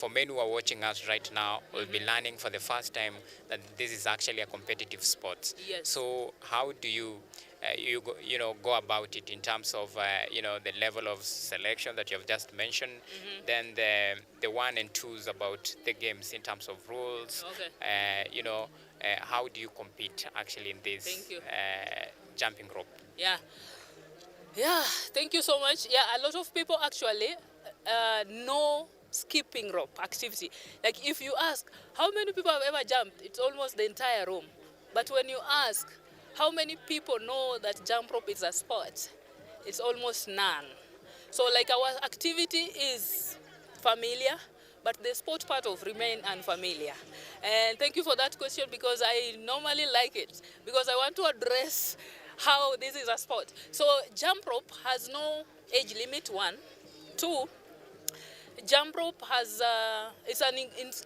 For men who are watching us right now, will be learning for the first time that this is actually a competitive sport. Yes. So how do you go about it in terms of the level of selection that you have just mentioned, then the one and twos about the games in terms of rules. Okay. How do you compete actually in this Thank you. jumping rope? Yeah. Yeah, thank you so much. Yeah, a lot of people actually know skipping rope activity. Like if you ask, how many people have ever jumped? It's almost the entire room. But when you ask, how many people know that jump rope is a sport? It's almost none. So like our activity is familiar, but the sport part of remain unfamiliar. And thank you for that question, because I normally like it, because I want to address how this is a sport. So jump rope has no age limit, one. Two, jump rope has it's an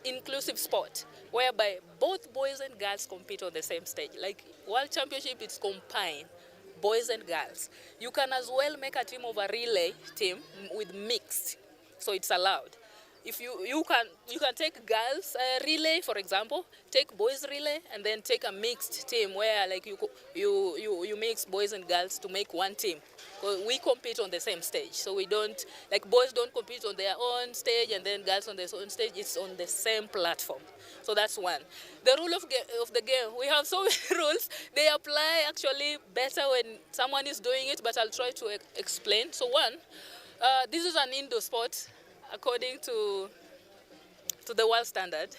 inclusive sport whereby both boys and girls compete on the same stage. Like World Championship, it's combined boys and girls. You can as well make a team of a relay team with mixed, so it's allowed. If you can take girls relay, for example, take boys relay, and then take a mixed team where like you mix boys and girls to make one team. We compete on the same stage, so we don't, like, boys don't compete on their own stage and then girls on their own stage. It's on the same platform. So that's one. The rule of the game, we have so many rules. They apply actually better when someone is doing it, but I'll try to explain. So one, this is an indoor sport according to the world standard.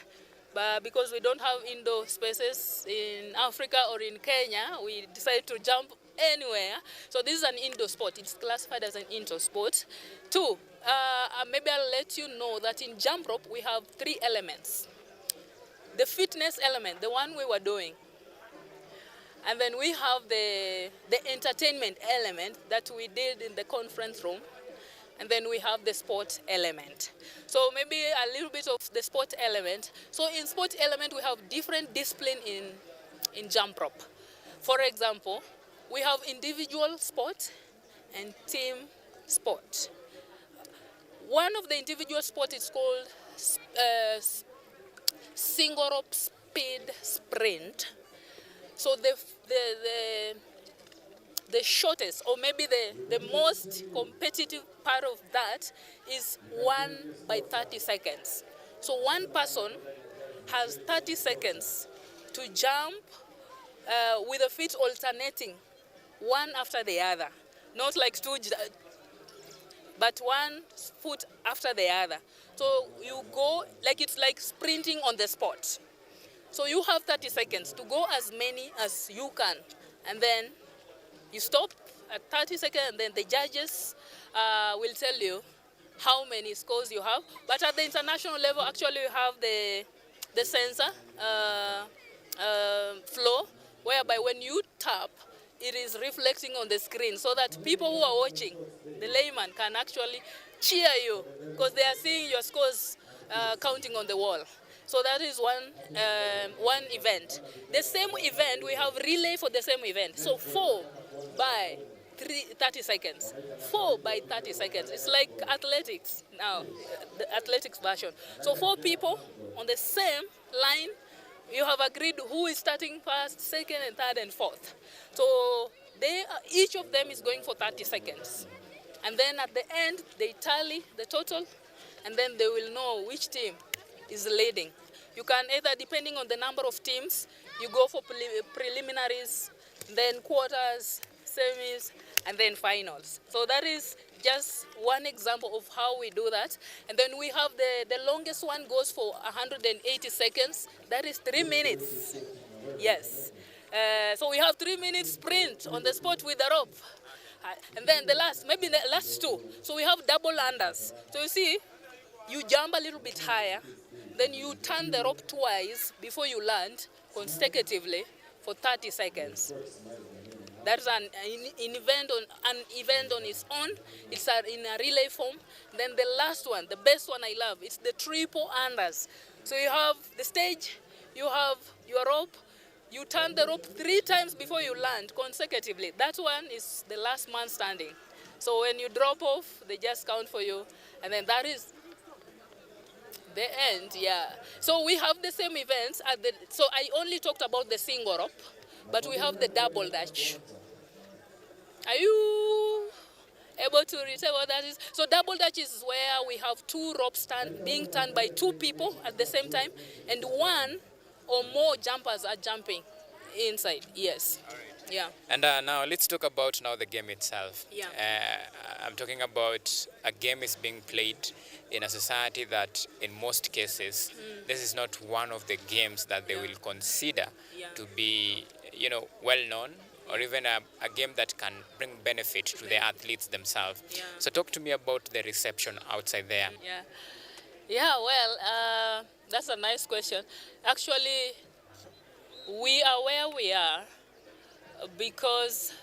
But because we don't have indoor spaces in Africa or in Kenya, we decided to jump anywhere. So this is an indoor sport. It's classified as an indoor sport. Two, maybe I'll let you know that in jump rope we have three elements. The fitness element, the one we were doing. And then we have the entertainment element that we did in the conference room. And then we have the sport element. So maybe a little bit of the sport element. So in sport element, we have different discipline in jump rope. For example, we have individual sport and team sport. One of the individual sport is called single rope speed sprint. So the shortest, or maybe the most competitive part of that is 1 by 30 seconds. So one person has 30 seconds to jump with the feet alternating, one after the other. Not like two, but one foot after the other. So you go, like it's like sprinting on the spot. So you have 30 seconds to go as many as you can. And then you stop at 30 seconds, and then the judges will tell you how many scores you have. But at the international level, actually, you have the sensor flow, whereby when you tap, it is reflecting on the screen, so that people who are watching, the layman, can actually cheer you, because they are seeing your scores counting on the wall. So that is one event. The same event, we have relay for the same event. So 4 by 30 seconds. 4 by 30 seconds. It's like athletics now, the athletics version. So 4 people on the same line, you have agreed who is starting first, second, and third, and fourth. So each of them is going for 30 seconds. And then at the end, they tally the total, and then they will know which team is leading. You can either, depending on the number of teams, you go for preliminaries, then quarters, semis, and then finals. So that is just one example of how we do that. And then we have the longest one goes for 180 seconds. That is 3 minutes. Yes. So we have 3 minutes sprint on the spot with the rope. And then maybe the last two. So we have double unders. So you see, you jump a little bit higher, then you turn the rope twice before you land consecutively for 30 seconds. That's an event on its own. It's in a relay form. Then the last one, the best one I love, it's the triple unders. So you have the stage, you have your rope, you turn the rope 3 times before you land consecutively. That one is the last man standing. So when you drop off, they just count for you. And then that is The end, yeah. So we have the same events at the. So I only talked about the single rope, but we have the double dutch. Are you able to retell what that is? So double dutch is where we have two ropes being turned by two people at the same time, and one or more jumpers are jumping inside. Yes. Yeah. And now let's talk about now the game itself. Yeah. I'm talking about a game is being played in a society that in most cases this is not one of the games that they will consider to be, well known, or even a game that can bring benefit to the athletes themselves. Yeah. So talk to me about the reception outside there. Yeah, well, that's a nice question. Actually, we are where we are because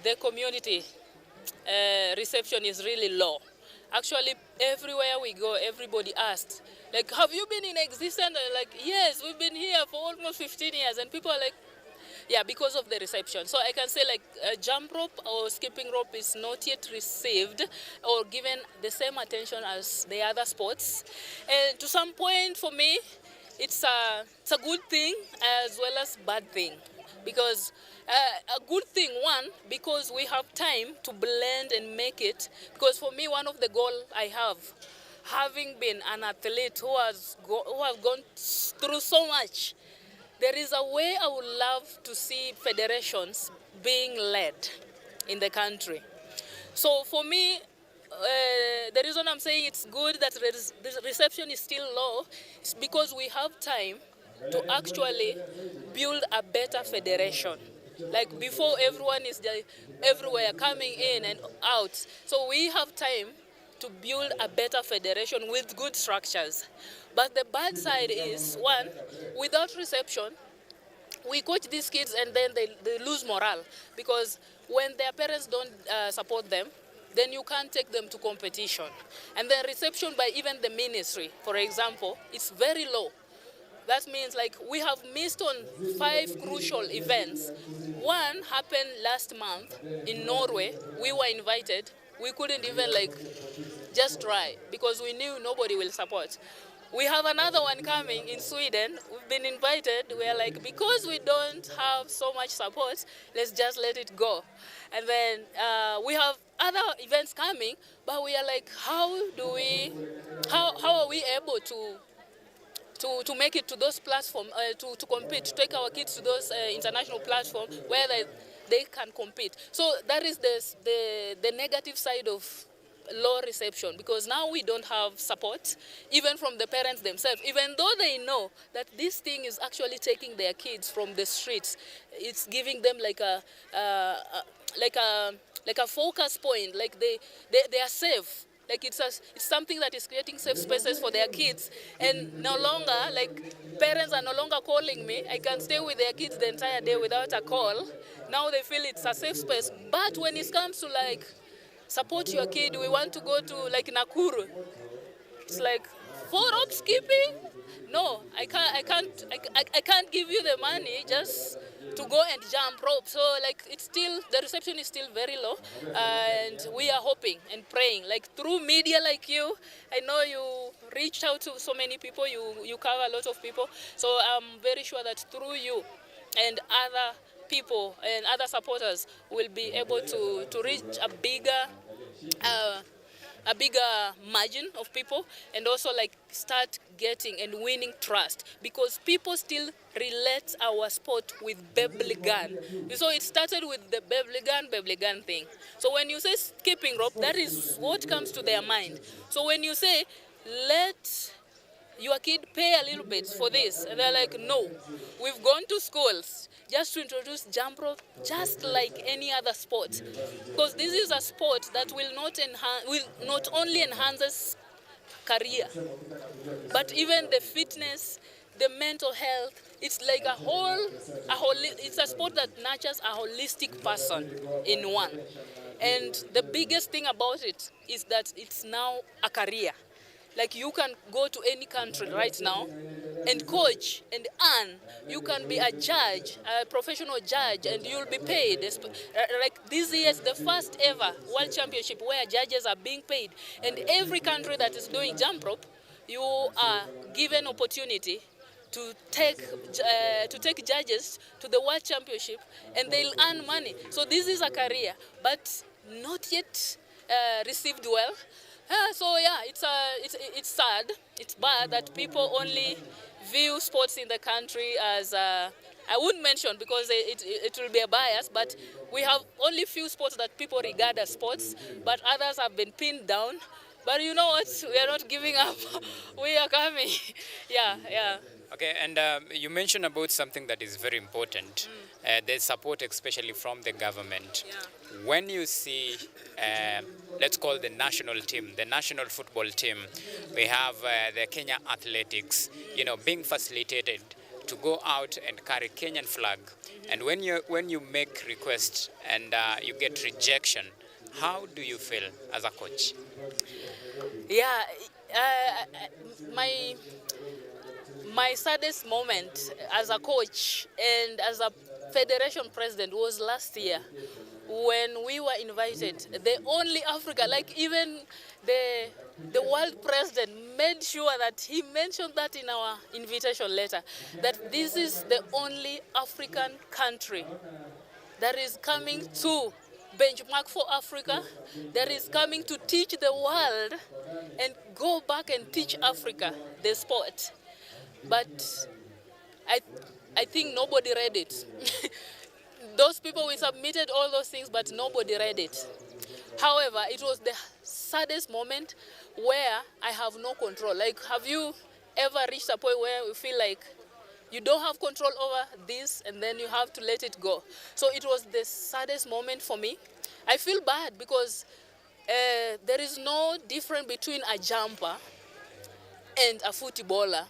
the community reception is really low. Actually, everywhere we go, everybody asks, like, have you been in existence? Like, yes, we've been here for almost 15 years. And people are like, yeah, because of the reception. So I can say like jump rope or skipping rope is not yet received or given the same attention as the other sports. And to some point for me, it's a good thing as well as bad thing. Because a good thing, one, because we have time to blend and make it. Because for me, one of the goals I have, having been an athlete who has gone through so much, there is a way I would love to see federations being led in the country. So for me, the reason I'm saying it's good that the reception is still low is because we have time to actually build a better federation. Like before, everyone is everywhere coming in and out. So we have time to build a better federation with good structures. But the bad side is, one, without reception, we coach these kids and then they lose morale. Because when their parents don't support them, then you can't take them to competition. And the reception by even the ministry, for example, it's very low. That means like we have missed on 5 crucial events. One happened last month in Norway. We were invited. We couldn't even like just try because we knew nobody will support. We have another one coming in Sweden. We've been invited. We are like, because we don't have so much support, let's just let it go. And then we have other events coming, but we are like, how are we able to make it to those platforms, to compete, to take our kids to those international platforms where they can compete. So that is the negative side of low reception, because now we don't have support, even from the parents themselves, even though they know that this thing is actually taking their kids from the streets. It's giving them like a focus point, like they are safe. Like it's something that is creating safe spaces for their kids. And no longer, like parents are no longer calling me. I can stay with their kids the entire day without a call. Now they feel it's a safe space. But when it comes to like, support your kid, we want to go to like Nakuru. It's like 4 rope skipping? No, I can't give you the money just to go and jump rope. So like it's still, the reception is still very low, and we are hoping and praying, like through media like you. I know you reached out to so many people, you cover a lot of people, so I'm very sure that through you and other people and other supporters will be able to reach a bigger margin of people, and also like start getting and winning trust, because people still relate our sport with Bebligan. So it started with the Bebligan thing. So when you say skipping rope, that is what comes to their mind. So when you say let your kid pay a little bit for this, and they're like, no, we've gone to schools just to introduce jump rope, just like any other sport, because this is a sport that will not only enhances career, but even the fitness, the mental health. It's like it's a sport that nurtures a holistic person in one. And the biggest thing about it is that it's now a career. Like you can go to any country right now and coach and earn. You can be a judge, a professional judge, and you'll be paid. Like this year's the first ever World Championship where judges are being paid. And every country that is doing jump rope, you are given opportunity to take judges to the World Championship, and they'll earn money. So this is a career, but not yet received well. So yeah, it's sad, it's bad that people only view sports in the country as I wouldn't mention because it will be a bias, but we have only few sports that people regard as sports, but others have been pinned down. But you know what? We are not giving up. We are coming. Yeah, yeah. Okay, and you mentioned about something that is very important, the support especially from the government. Yeah. When you see, let's call the national team, the national football team, we have the Kenya Athletics, being facilitated to go out and carry Kenyan flag. And when you make requests and you get rejection, how do you feel as a coach? Yeah, my saddest moment as a coach and as a federation president was last year when we were invited. The only Africa, like even the world president made sure that he mentioned that in our invitation letter, that this is the only African country that is coming to benchmark for Africa, that is coming to teach the world and go back and teach Africa the sport. But I think nobody read it. Those people, we submitted all those things, but nobody read it. However, it was the saddest moment where I have no control. Like, have you ever reached a point where you feel like you don't have control over this and then you have to let it go? So it was the saddest moment for me. I feel bad because there is no difference between a jumper and a footballer,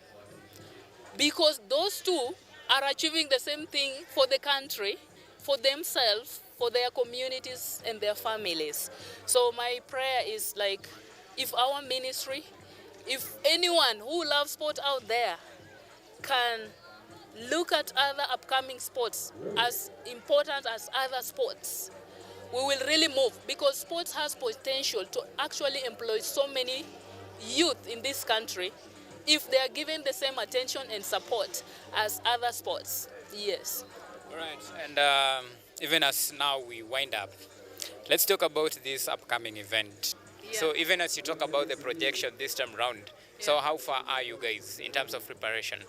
because those two are achieving the same thing for the country, for themselves, for their communities and their families. So my prayer is, like, if our ministry, if anyone who loves sport out there can look at other upcoming sports as important as other sports, we will really move, because sports has potential to actually employ so many youth in this country if they are given the same attention and support as other sports. Yes. All right. And even as now we wind up, let's talk about this upcoming event. Yeah. So even as you talk about the projection this time round, so how far are you guys in terms of preparation?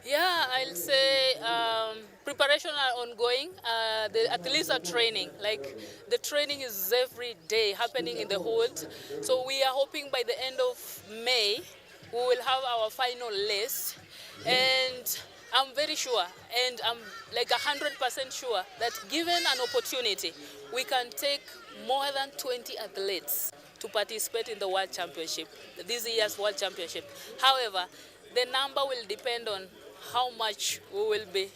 Yeah, I'll say preparation are ongoing. The athletes are training. Like, the training is every day happening in the hold. So we are hoping by the end of May, we will have our final list. And I'm very sure, and I'm like 100% sure, that given an opportunity, we can take more than 20 athletes to participate in the World Championship, this year's World Championship. However, the number will depend on how much we will be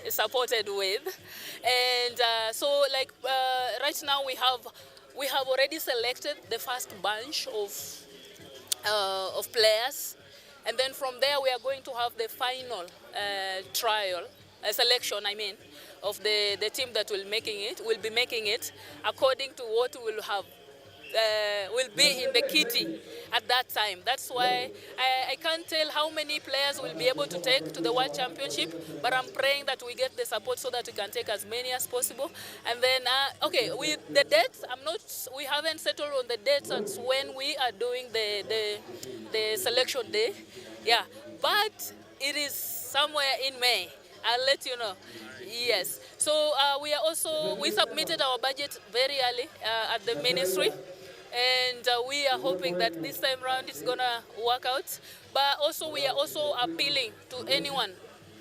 supported with. And so, like, right now we have already selected the first bunch of players, and then from there we are going to have the final selection, of the team that will be making it according to what will have will be in the kitty at that time. That's why I can't tell how many players will be able to take to the World Championship, but I'm praying that we get the support so that we can take as many as possible. And then, okay, with the dates, we haven't settled on the dates as when we are doing the selection day. Yeah, but it is somewhere in May. I'll let you know. Yes. So we submitted our budget very early at the ministry. And we are hoping that this time round it's gonna work out. But also we are also appealing to anyone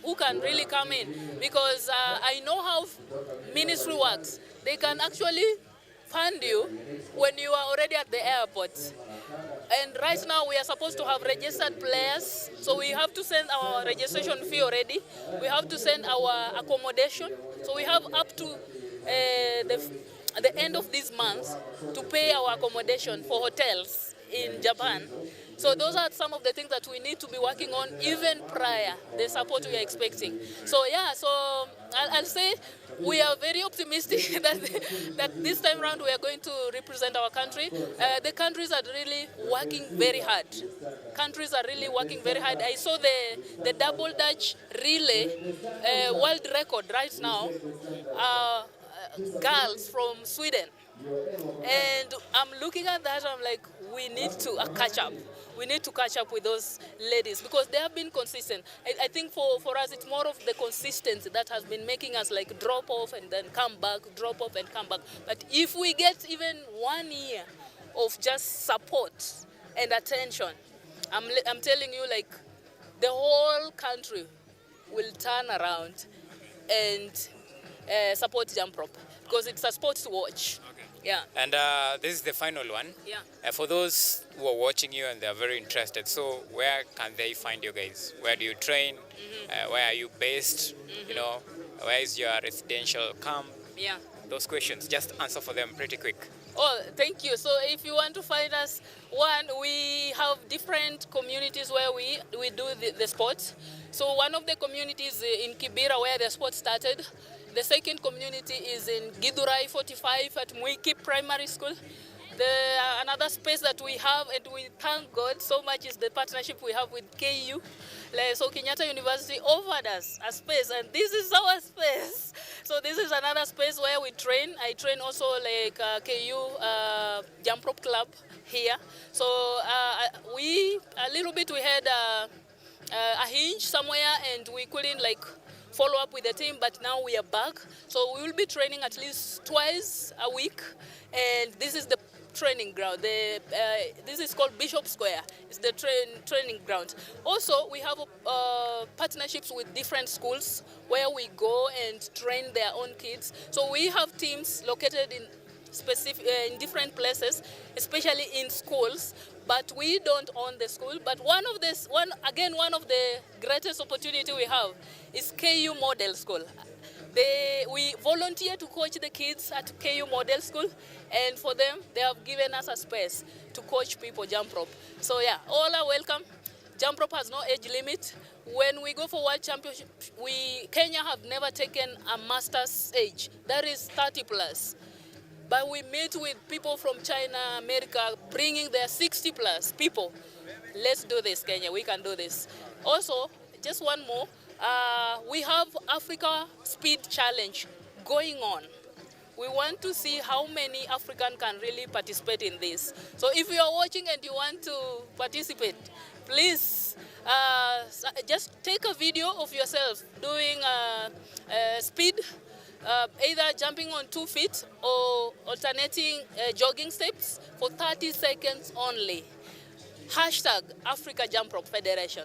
who can really come in, because I know how ministry works. They can actually fund you when you are already at the airport. And right now we are supposed to have registered players, so we have to send our registration fee already. We have to send our accommodation. So we have up to the end of this month to pay our accommodation for hotels in Japan. So those are some of the things that we need to be working on even prior, the support we are expecting. So yeah, so I'll say we are very optimistic that this time around we are going to represent our country. The countries are really working very hard. Countries are really working very hard. I saw the double Dutch relay world record right now. Girls from Sweden. And I'm looking at that, I'm like, we need to catch up. We need to catch up with those ladies because they have been consistent. I think for us, it's more of the consistency that has been making us like drop off and then come back, drop off and come back. But if we get even 1 year of just support and attention, I'm telling you, like, the whole country will turn around and support jump rope because it's a sport to watch. Okay. Yeah. And this is the final one. Yeah. For those who are watching you and they are very interested, so where can they find you guys? Where do you train? Where are you based? You know, where is your residential camp? Yeah. Those questions, just answer for them pretty quick. Oh, thank you. So if you want to find us, one, we have different communities where we do the sport. So one of the communities in Kibera where the sport started. The second community is in Gidurai 45 at Muiki Primary School. Another space that we have, and we thank God so much, is the partnership we have with KU. So Kenyatta University offered us a space, and this is our space. So this is another space where we train. I train also like KU Jump Rope Club here. So we had a hinge somewhere, and we couldn't like follow up with the team, but now we are back. So we will be training at least twice a week, and this is the training ground. This is called Bishop Square. It's the training ground. Also, we have partnerships with different schools where we go and train their own kids. So we have teams located in in different places, especially in schools. But we don't own the school. But one of the greatest opportunity we have is KU Model School. We volunteer to coach the kids at KU Model School, and for them, they have given us a space to coach people jump rope. So yeah, all are welcome. Jump rope has no age limit. When we go for World Championship, Kenya have never taken a master's age. That is 30 plus. But we meet with people from China, America, bringing their 60 plus people. Let's do this, Kenya. We can do this. Also, just one more. We have Africa Speed Challenge going on. We want to see how many Africans can really participate in this. So if you are watching and you want to participate, please just take a video of yourself doing speed, either jumping on 2 feet or alternating jogging steps for 30 seconds only. Hashtag Africa Jump Rope Federation.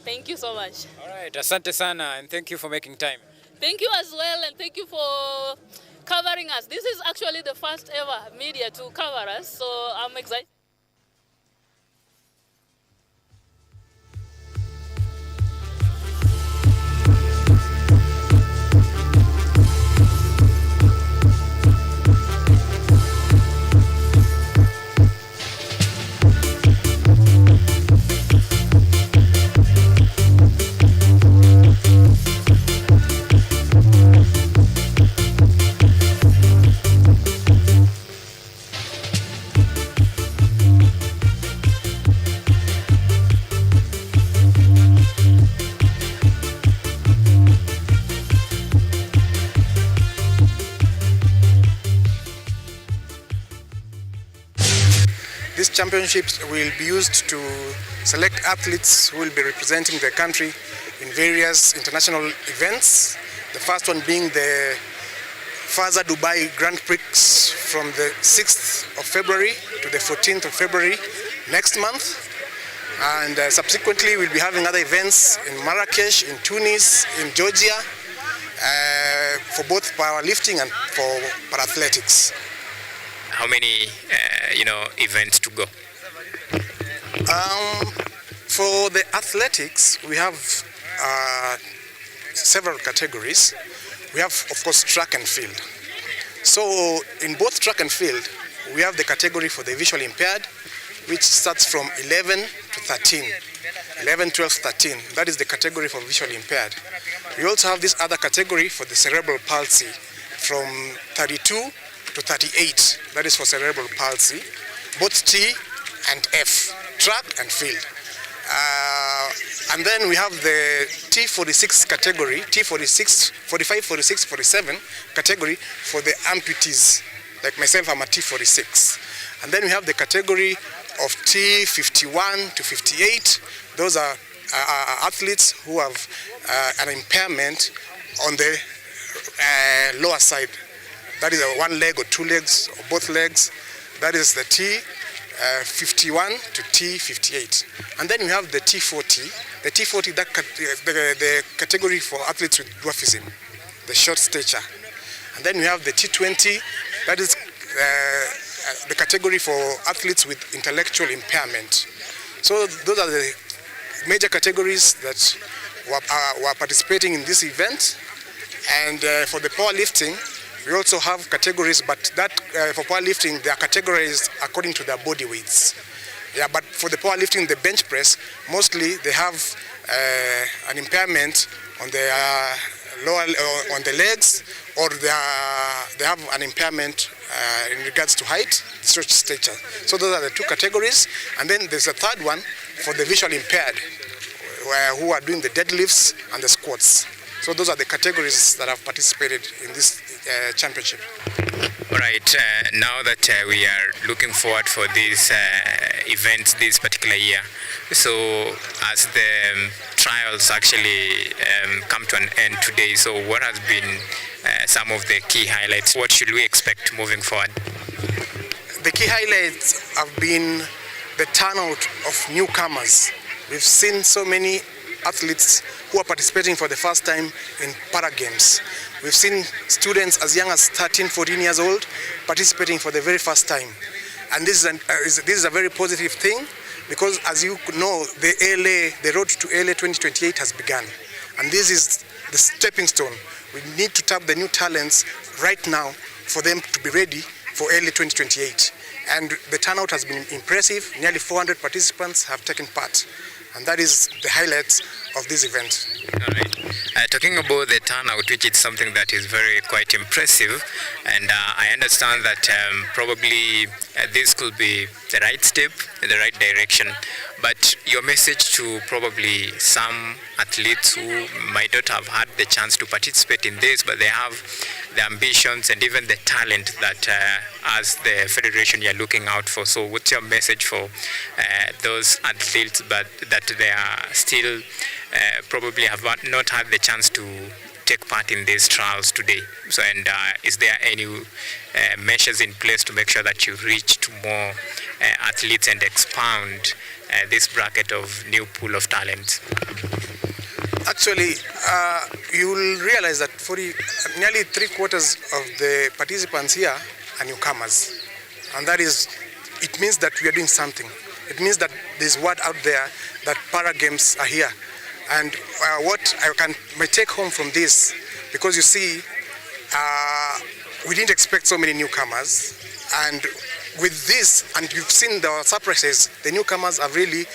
Thank you so much. All right, asante sana, and thank you for making time. Thank you as well, and thank you for covering us. This is actually the first ever media to cover us, so I'm excited. These championships will be used to select athletes who will be representing the country in various international events. The first one being the Faza Dubai Grand Prix from the 6th of February to the 14th of February next month. And subsequently we'll be having other events in Marrakesh, in Tunis, in Georgia, for both powerlifting and for parathletics. How many, events to go? For the athletics, we have several categories. We have, of course, track and field. So in both track and field, we have the category for the visually impaired, which starts from 11 to 13. 11, 12, 13. That is the category for visually impaired. We also have this other category for the cerebral palsy from 32 to 38. That is for cerebral palsy, both T and F, track and field. And then we have the T46 category, T46, 45, 46, 47 category for the amputees. Like myself, I'm a T46. And then we have the category of T51 to 58. Those are athletes who have an impairment on the lower side. That is one leg or two legs or both legs. That is the T51 to T58. And then we have the T40. The T40, the category for athletes with dwarfism, the short stature. And then we have the T20, that is the category for athletes with intellectual impairment. So those are the major categories that were participating in this event. And for the powerlifting, we also have categories, but that for powerlifting, they are categorized according to their body weights. Yeah, but for the powerlifting, the bench press, mostly they have an impairment on the lower, on the legs, or they have an impairment in regards to height, short stature. So those are the two categories. And then there's a third one for the visually impaired, who are doing the deadlifts and the squats. So those are the categories that have participated in this championship. All right, now that we are looking forward for these events this particular year, so as the trials actually come to an end today, so what has been some of the key highlights? What should we expect moving forward? The key highlights have been the turnout of newcomers. We've seen so many athletes who are participating for the first time in para games. We've seen students as young as 13, 14 years old participating for the very first time. And this is a very positive thing, because as you know, the road to LA 2028 has begun. And this is the stepping stone. We need to tap the new talents right now for them to be ready for LA 2028. And the turnout has been impressive. Nearly 400 participants have taken part. And that is the highlights of this event. All right. Talking about the turnout, which is something that is quite impressive, and I understand that probably this could be the right step in the right direction. But your message to probably some athletes who might not have had the chance to participate in this, but they have the ambitions and even the talent that as the federation you're looking out for. So what's your message for those athletes but that they are still probably have not had the chance to take part in these trials today? So, and is there any measures in place to make sure that you reach to more athletes and expand this bracket of new pool of talents? Actually, you will realize that nearly 3/4 of the participants here are newcomers. And that is, it means that we are doing something. It means that there's word out there that para games are here. And what I may take home from this, because you see, we didn't expect so many newcomers. And with this, and you've seen the surprises, the newcomers have really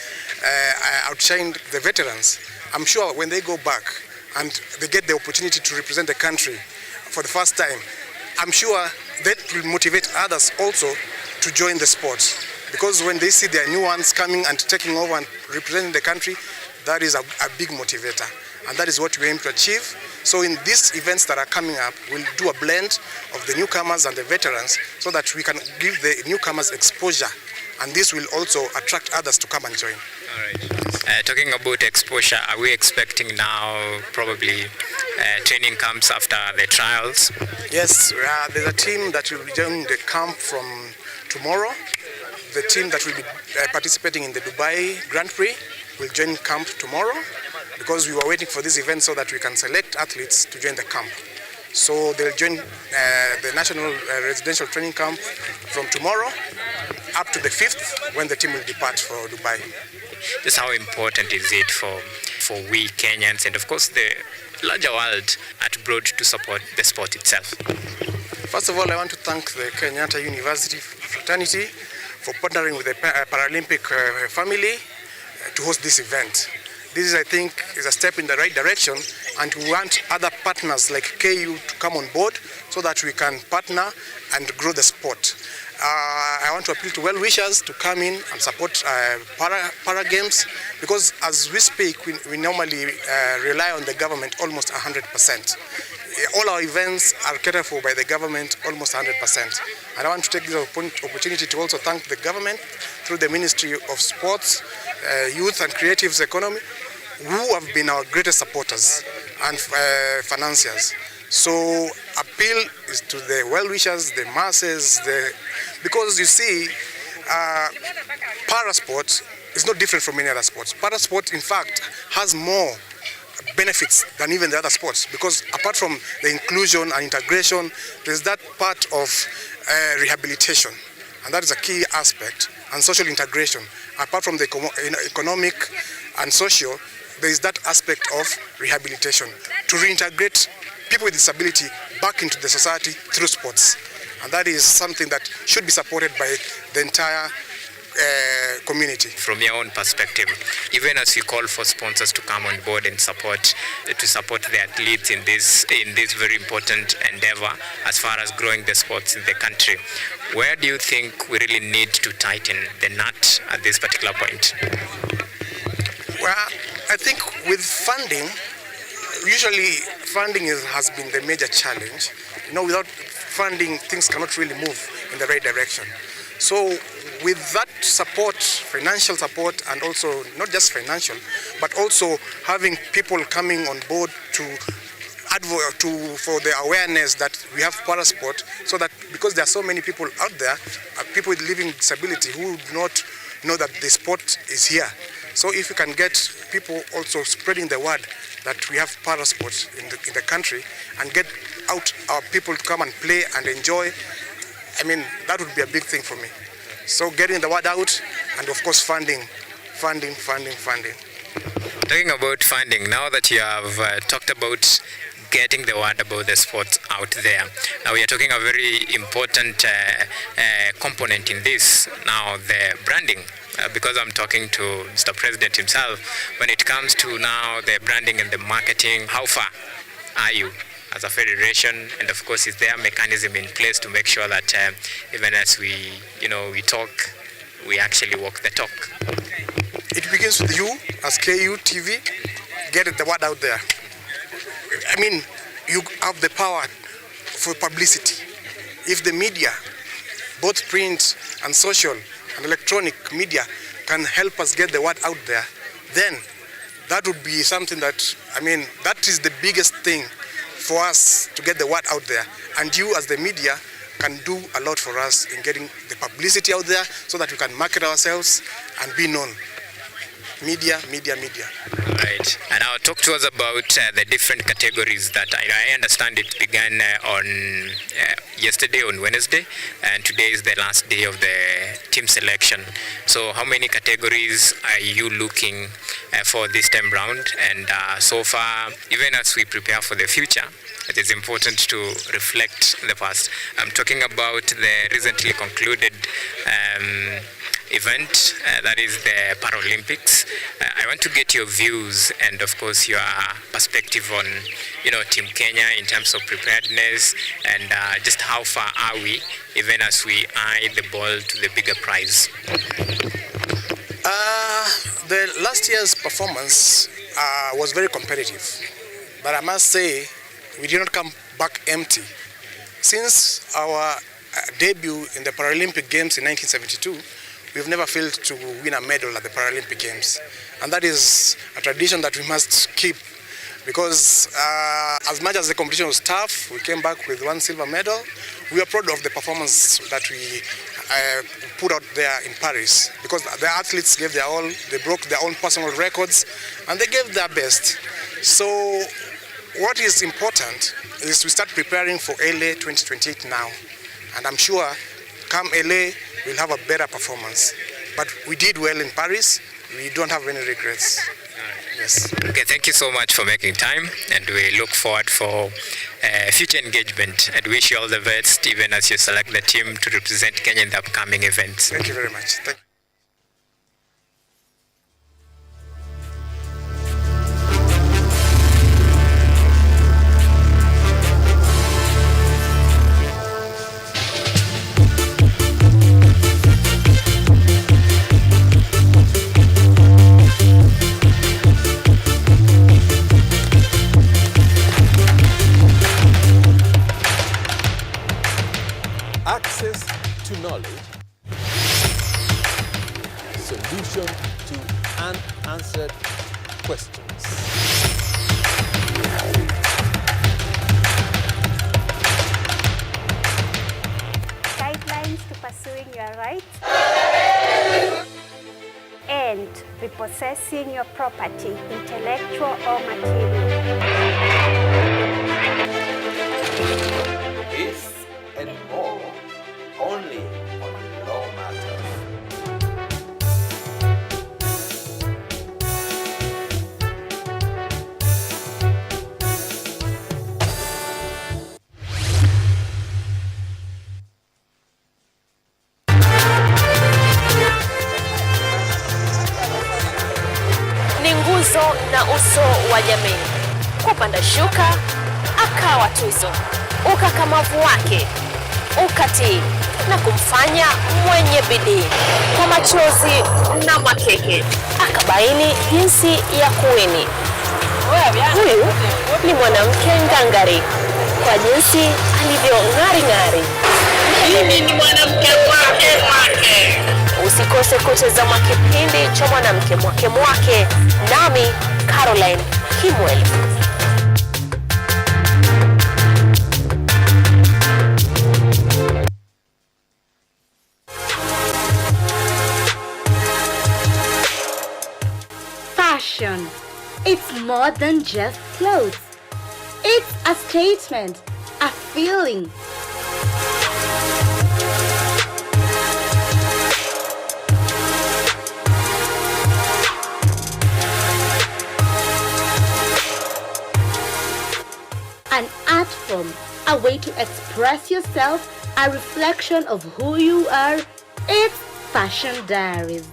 outshined the veterans. I'm sure when they go back and they get the opportunity to represent the country for the first time, I'm sure that will motivate others also to join the sport. Because when they see their new ones coming and taking over and representing the country, that is a big motivator. And that is what we aim to achieve. So in these events that are coming up, we'll do a blend of the newcomers and the veterans so that we can give the newcomers exposure. And this will also attract others to come and join. All right. Talking about exposure, are we expecting now probably training camps after the trials? Yes, there's a team that will be joining the camp from tomorrow. The team that will be participating in the Dubai Grand Prix will join camp tomorrow, because we were waiting for this event so that we can select athletes to join the camp. So they'll join the National Residential Training Camp from tomorrow up to the 5th, when the team will depart for Dubai. Just how important is it for we Kenyans and of course the larger world at broad to support the sport itself? First of all, I want to thank the Kenyatta University fraternity for partnering with the Paralympic family to host this event. This is, I think, is a step in the right direction, and we want other partners like KU to come on board so that we can partner and grow the sport. I want to appeal to well-wishers to come in and support para games, because as we speak, we normally rely on the government almost 100%. All our events are catered for by the government almost 100%. And I want to take this opportunity to also thank the government through the Ministry of Sports, Youth and Creatives Economy, who have been our greatest supporters and financiers. So appeal is to the well-wishers, the masses, because you see, para-sport is not different from any other sports. Para-sport, in fact, has more benefits than even the other sports, because apart from the inclusion and integration, there's that part of rehabilitation, and that is a key aspect, and social integration. Apart from the economic and social, there is that aspect of rehabilitation, to reintegrate people with disability back into the society through sports. And that is something that should be supported by the entire community. From your own perspective, even as you call for sponsors to come on board and support the athletes in this very important endeavor as far as growing the sports in the country, where do you think we really need to tighten the nut at this particular point? Well, I think with funding, usually funding has been the major challenge. You know, without funding, things cannot really move in the right direction. So with that support, financial support, and also not just financial, but also having people coming on board to advocate for the awareness that we have parasport, so that because there are so many people out there, people with living disability who do not know that the sport is here. So if you can get people also spreading the word that we have parasports in the country, and get out our people to come and play and enjoy, I mean, that would be a big thing for me. So getting the word out, and of course funding. Talking about funding, now that you have talked about getting the word about the sports out there, now we are talking a very important component in this, now the branding. Because I'm talking to Mr. President himself, when it comes to now the branding and the marketing, how far are you as a federation? And of course, is there a mechanism in place to make sure that even as we talk, we actually walk the talk? It begins with you as KUTV, get the word out there. I mean, you have the power for publicity. If the media, both print and social and electronic media, can help us get the word out there, then that would be something that, I mean, that is the biggest thing for us to get the word out there. And you as the media can do a lot for us in getting the publicity out there so that we can market ourselves and be known. Media. Right. And now talk to us about the different categories that I understand it began on yesterday on Wednesday, and today is the last day of the team selection. So how many categories are you looking for this time round? And so far, even as we prepare for the future, it is important to reflect the past. I'm talking about the recently concluded event, that is the Paralympics. I want to get your views and of course your perspective on, Team Kenya in terms of preparedness, and just how far are we even as we eye the ball to the bigger prize. The last year's performance was very competitive, but I must say we did not come back empty. Since our debut in the Paralympic Games in 1972, we've never failed to win a medal at the Paralympic Games. And that is a tradition that we must keep, because as much as the competition was tough, we came back with 1 silver medal. We are proud of the performance that we put out there in Paris, because the athletes gave their all, they broke their own personal records, and they gave their best. So what is important is we start preparing for LA 2028 now. And I'm sure come LA, we'll have a better performance. But we did well in Paris. We don't have any regrets. Yeah. Yes. Okay, thank you so much for making time, and we look forward for future engagement and wish you all the best, even as you select the team to represent Kenya in the upcoming events. Thank you very much. Thank you. Access to knowledge, solution to unanswered questions. Guidelines to pursuing your rights and repossessing your property, intellectual or material. This and more only on Law Matters. Ni nguzo na uso wa jamii. Kupanda shuka akawa tuzo, ukakamavu wake ukatii na kumfanya mwenye bidii. Kwa machozi na makeke akabaini jinsi ya kuwini. Huyu ni mwanamke ngangari kwa jinsi alivyo ng'ari. Mimi ni mwanamke mwake. Usikose kutazama kipindi cha mwanamke mwake, nami Caroline Kimweli. Fashion. It's more than just clothes. It's a statement, a feeling. An art form, a way to express yourself, a reflection of who you are. It's Fashion Diaries.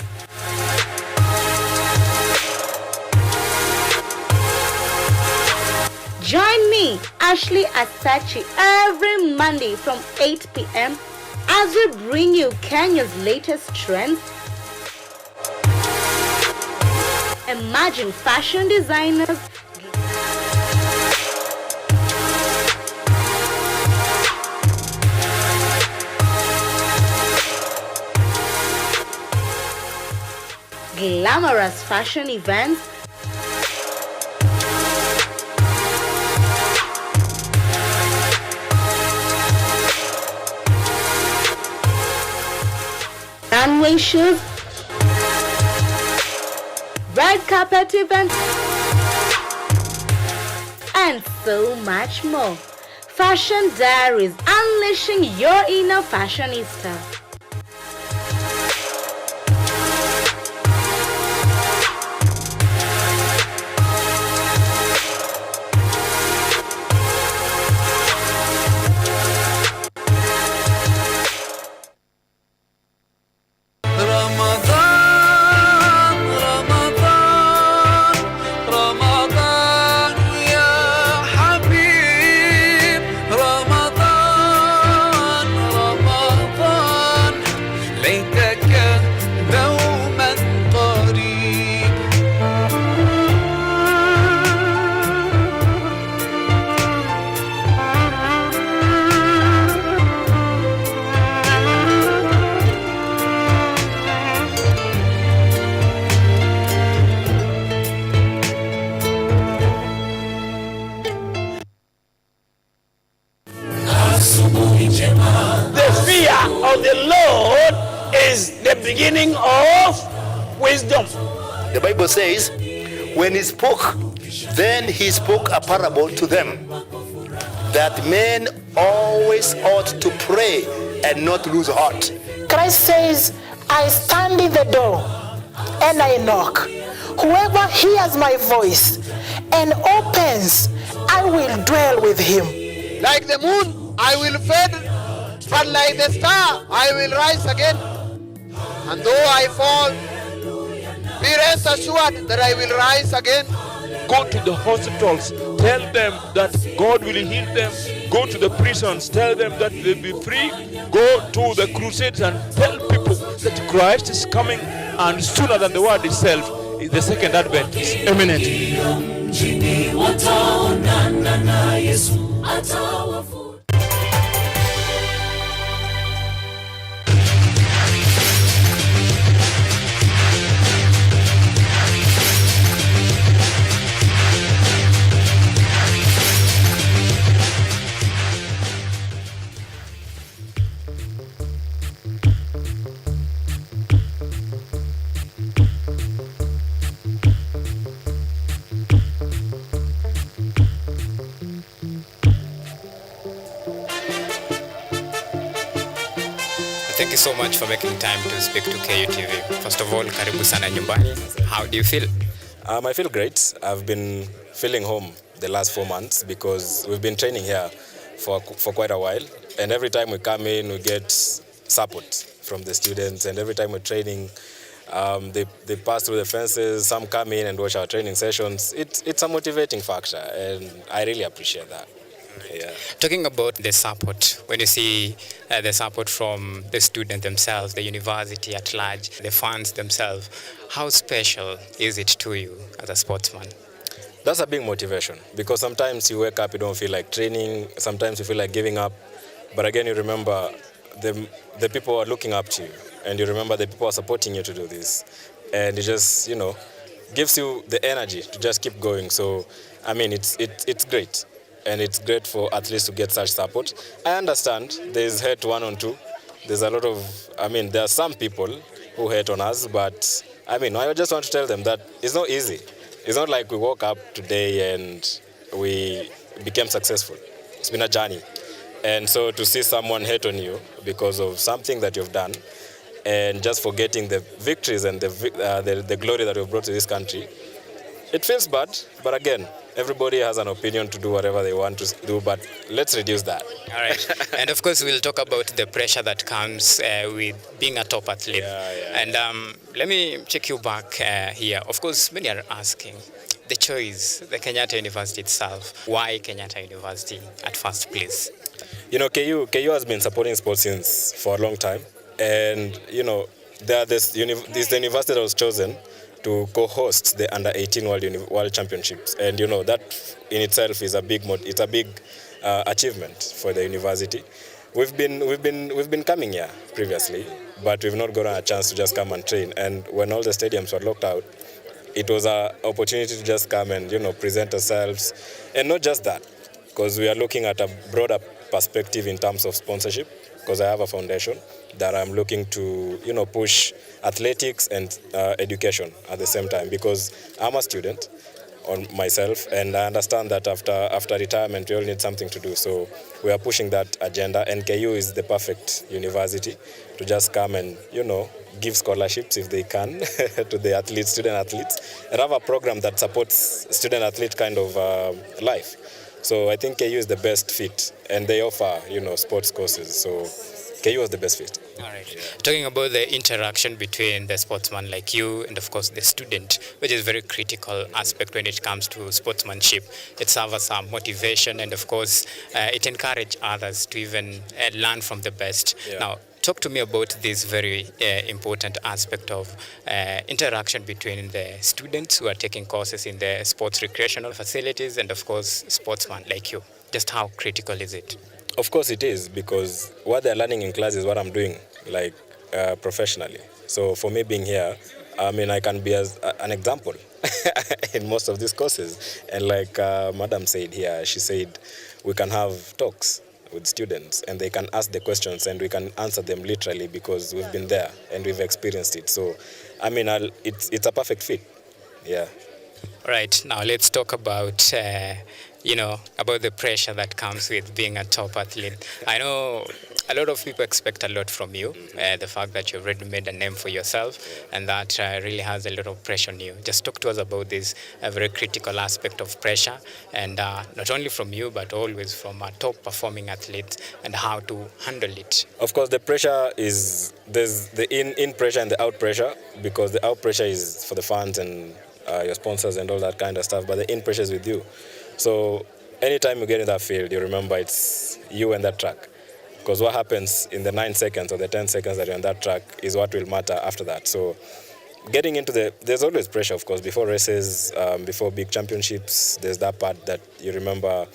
Join me, Ashley Asachi, every Monday from 8 p.m. as we bring you Kenya's latest trends. Imagine fashion designers, glamorous fashion events, runway shows, red carpet events, and so much more. Fashion Diaries, unleashing your inner fashionista. The fear of the Lord is the beginning of wisdom. The Bible says, when he spoke, then he spoke a parable to them, that men always ought to pray and not lose heart. Christ says, I stand in the door and I knock. Whoever hears my voice and opens, I will dwell with him. Like the moon, I will fade, but like the star, I will rise again. And though I fall, be rest assured that I will rise again. Go to the hospitals, tell them that God will heal them. Go to the prisons, tell them that they'll be free. Go to the crusades and tell people that Christ is coming, and sooner than the word itself, the second advent is imminent. Thank you so much for making time to speak to KUTV. First of all, karibu sana nyumbani. How do you feel? I feel great. I've been feeling home the last 4 months because we've been training here for quite a while. And every time we come in, we get support from the students. And every time we're training, they pass through the fences. Some come in and watch our training sessions. It's a motivating factor, and I really appreciate that. Yeah. Talking about the support, when you see the support from the students themselves, the university at large, the fans themselves, how special is it to you as a sportsman? That's a big motivation, because sometimes you wake up, you don't feel like training, sometimes you feel like giving up, but again you remember the people are looking up to you, and you remember the people are supporting you to do this, and it just, gives you the energy to just keep going. So, I mean, it's great. And it's great for athletes to get such support. I understand there's hate 1 on 2. There's a lot of, there are some people who hate on us, but I just want to tell them that it's not easy. It's not like we woke up today and we became successful. It's been a journey. And so to see someone hate on you because of something that you've done and just forgetting the victories and the glory that you've brought to this country, it feels bad, but again, everybody has an opinion to do whatever they want to do, but let's reduce that. All right. And of course, we'll talk about the pressure that comes with being a top athlete. Yeah. And let me check you back here. Of course, many are asking the choice, the Kenyatta University itself. Why Kenyatta University at first place? KU has been supporting sports for a long time. And, this is the university that was chosen to co-host the Under-18 World Championships, and that in itself is a big achievement for the university. We've been coming here previously, but we've not gotten a chance to just come and train. And when all the stadiums were locked out, it was an opportunity to just come and present ourselves, and not just that, because we are looking at a broader perspective in terms of sponsorship. Because I have a foundation that I'm looking to, push athletics and education at the same time. Because I'm a student on myself, and I understand that after retirement, we all need something to do. So we are pushing that agenda, and KU is the perfect university to just come and, give scholarships if they can to the student athletes, and have a program that supports student-athlete kind of life. So I think KU is the best fit, and they offer, sports courses. So KU was the best fit. All right. Yeah. Talking about the interaction between the sportsman like you and, of course, the student, which is a very critical aspect when it comes to sportsmanship. It serves as some motivation, and, of course, it encourages others to even learn from the best. Yeah. Now, talk to me about this very important aspect of interaction between the students who are taking courses in the sports recreational facilities and, of course, sportsmen like you. Just how critical is it? Of course it is, because what they're learning in class is what I'm doing, professionally. So for me being here, I can be an example in most of these courses. And like Madam said here, she said we can have talks with students and they can ask the questions and we can answer them literally because we've been there and we've experienced it. So, it's a perfect fit. Yeah. All right, now let's talk about, about the pressure that comes with being a top athlete. I know a lot of people expect a lot from you. The fact that you've already made a name for yourself, and that really has a lot of pressure on you. Just talk to us about this very critical aspect of pressure, and not only from you, but always from top performing athletes, and how to handle it. Of course, the pressure is, there's the in pressure and the out pressure, because the out pressure is for the fans and your sponsors and all that kind of stuff, but the in pressure is with you. So anytime you get in that field, you remember it's you and that track. Because what happens in the 9 seconds or the 10 seconds that you're on that track is what will matter after that. So getting into there's always pressure, of course, before races, before big championships. There's that part that you remember,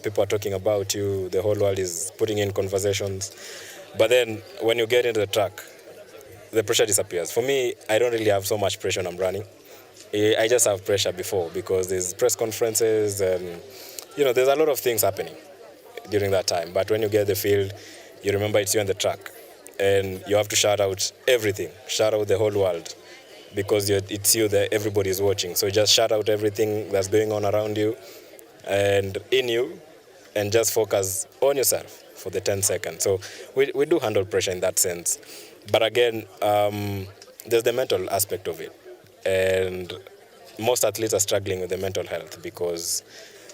people are talking about you, the whole world is putting in conversations. But then when you get into the track, the pressure disappears. For me, I don't really have so much pressure when I'm running. I just have pressure before, because there's press conferences and, there's a lot of things happening during that time. But when you get the field, you remember it's you on the track, and you have to shout out everything, shout out the whole world, because it's you that everybody is watching. So just shout out everything that's going on around you and in you, and just focus on yourself for the 10 seconds. So we do handle pressure in that sense. But again, there's the mental aspect of it. And most athletes are struggling with the mental health, because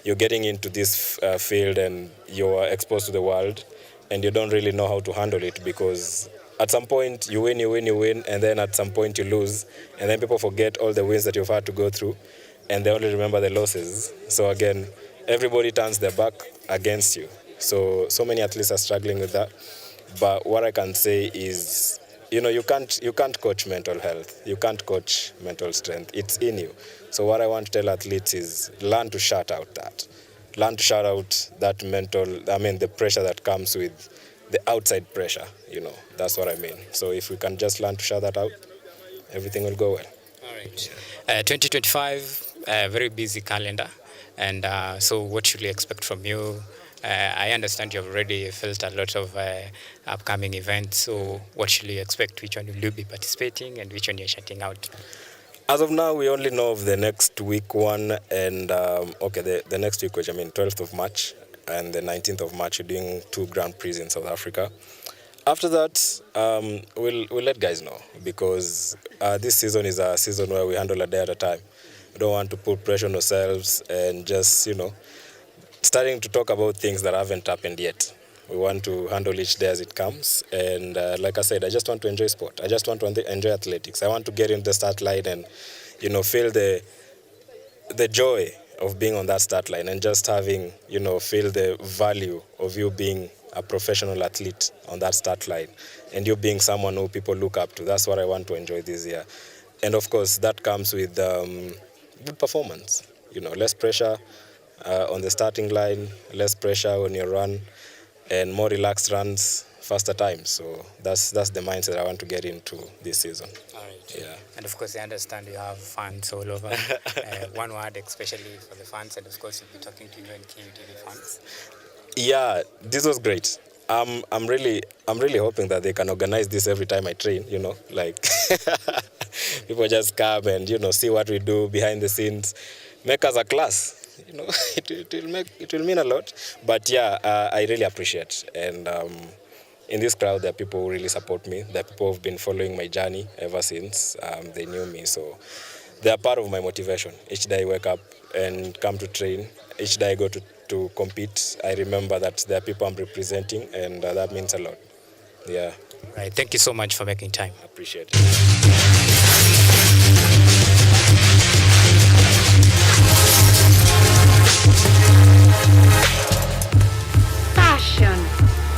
you're getting into this field and you're exposed to the world, and you don't really know how to handle it, because at some point you win, and then at some point you lose, and then people forget all the wins that you've had to go through, and they only remember the losses. So again, everybody turns their back against you. So many athletes are struggling with that. But what I can say is, you can't coach mental health. You can't coach mental strength. It's in you. So what I want to tell athletes is learn to shut out that. Learn to shut out that the pressure that comes with the outside pressure, That's what I mean. So if we can just learn to shut that out, everything will go well. All right. 2025, very busy calendar. And so what should we expect from you? I understand you've already felt a lot of upcoming events. So what should we expect? Which one will you be participating, and which one you're shutting out? As of now, we only know of the next week one, and the next week, which 12th of March and the 19th of March, we're doing 2 Grand Prix in South Africa. After that, we'll let guys know, because this season is a season where we handle a day at a time. We don't want to put pressure on ourselves and just, starting to talk about things that haven't happened yet. We want to handle each day as it comes. And like I said, I just want to enjoy sport. I just want to enjoy athletics. I want to get in the start line and, feel the joy of being on that start line, and just having, feel the value of you being a professional athlete on that start line, and you being someone who people look up to. That's what I want to enjoy this year. And of course, that comes with good performance. Less pressure on the starting line, less pressure when you run, and more relaxed runs, faster times. So that's the mindset I want to get into this season. All right. Yeah. And of course, I understand you have fans all over. One word, especially for the fans, and of course, you'll be talking to you and KUTV fans. Yeah, this was great. I'm really hoping that they can organize this every time I train. People just come and see what we do behind the scenes, make us a class. It will mean a lot. But yeah, I really appreciate. And in this crowd, there are people who really support me. There are people who've been following my journey ever since they knew me. So they are part of my motivation. Each day I wake up and come to train. Each day I go to compete. I remember that there are people I'm representing, and that means a lot. Yeah. Right. Thank you so much for making time. I appreciate it. Fashion.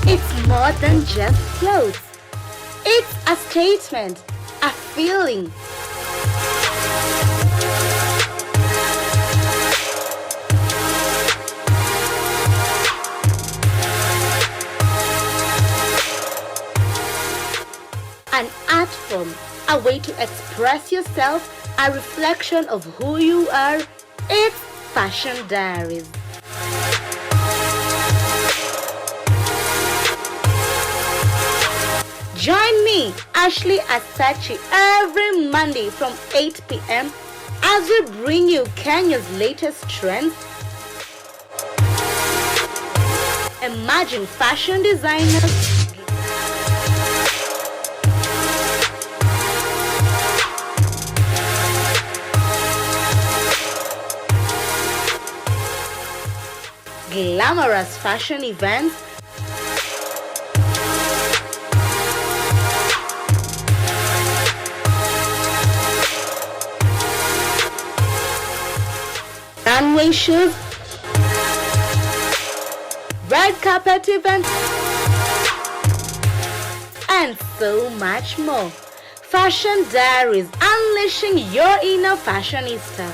It's more than just clothes. It's a statement, a feeling. An art form, a way to express yourself, a reflection of who you are. It's Fashion Diaries. Join me, Ashley Asachi, every Monday from 8 p.m. as we bring you Kenya's latest trends. Imagine fashion designers glamorous fashion events, runway shows, red carpet events, and so much more. Fashion Diaries, unleashing your inner fashionista.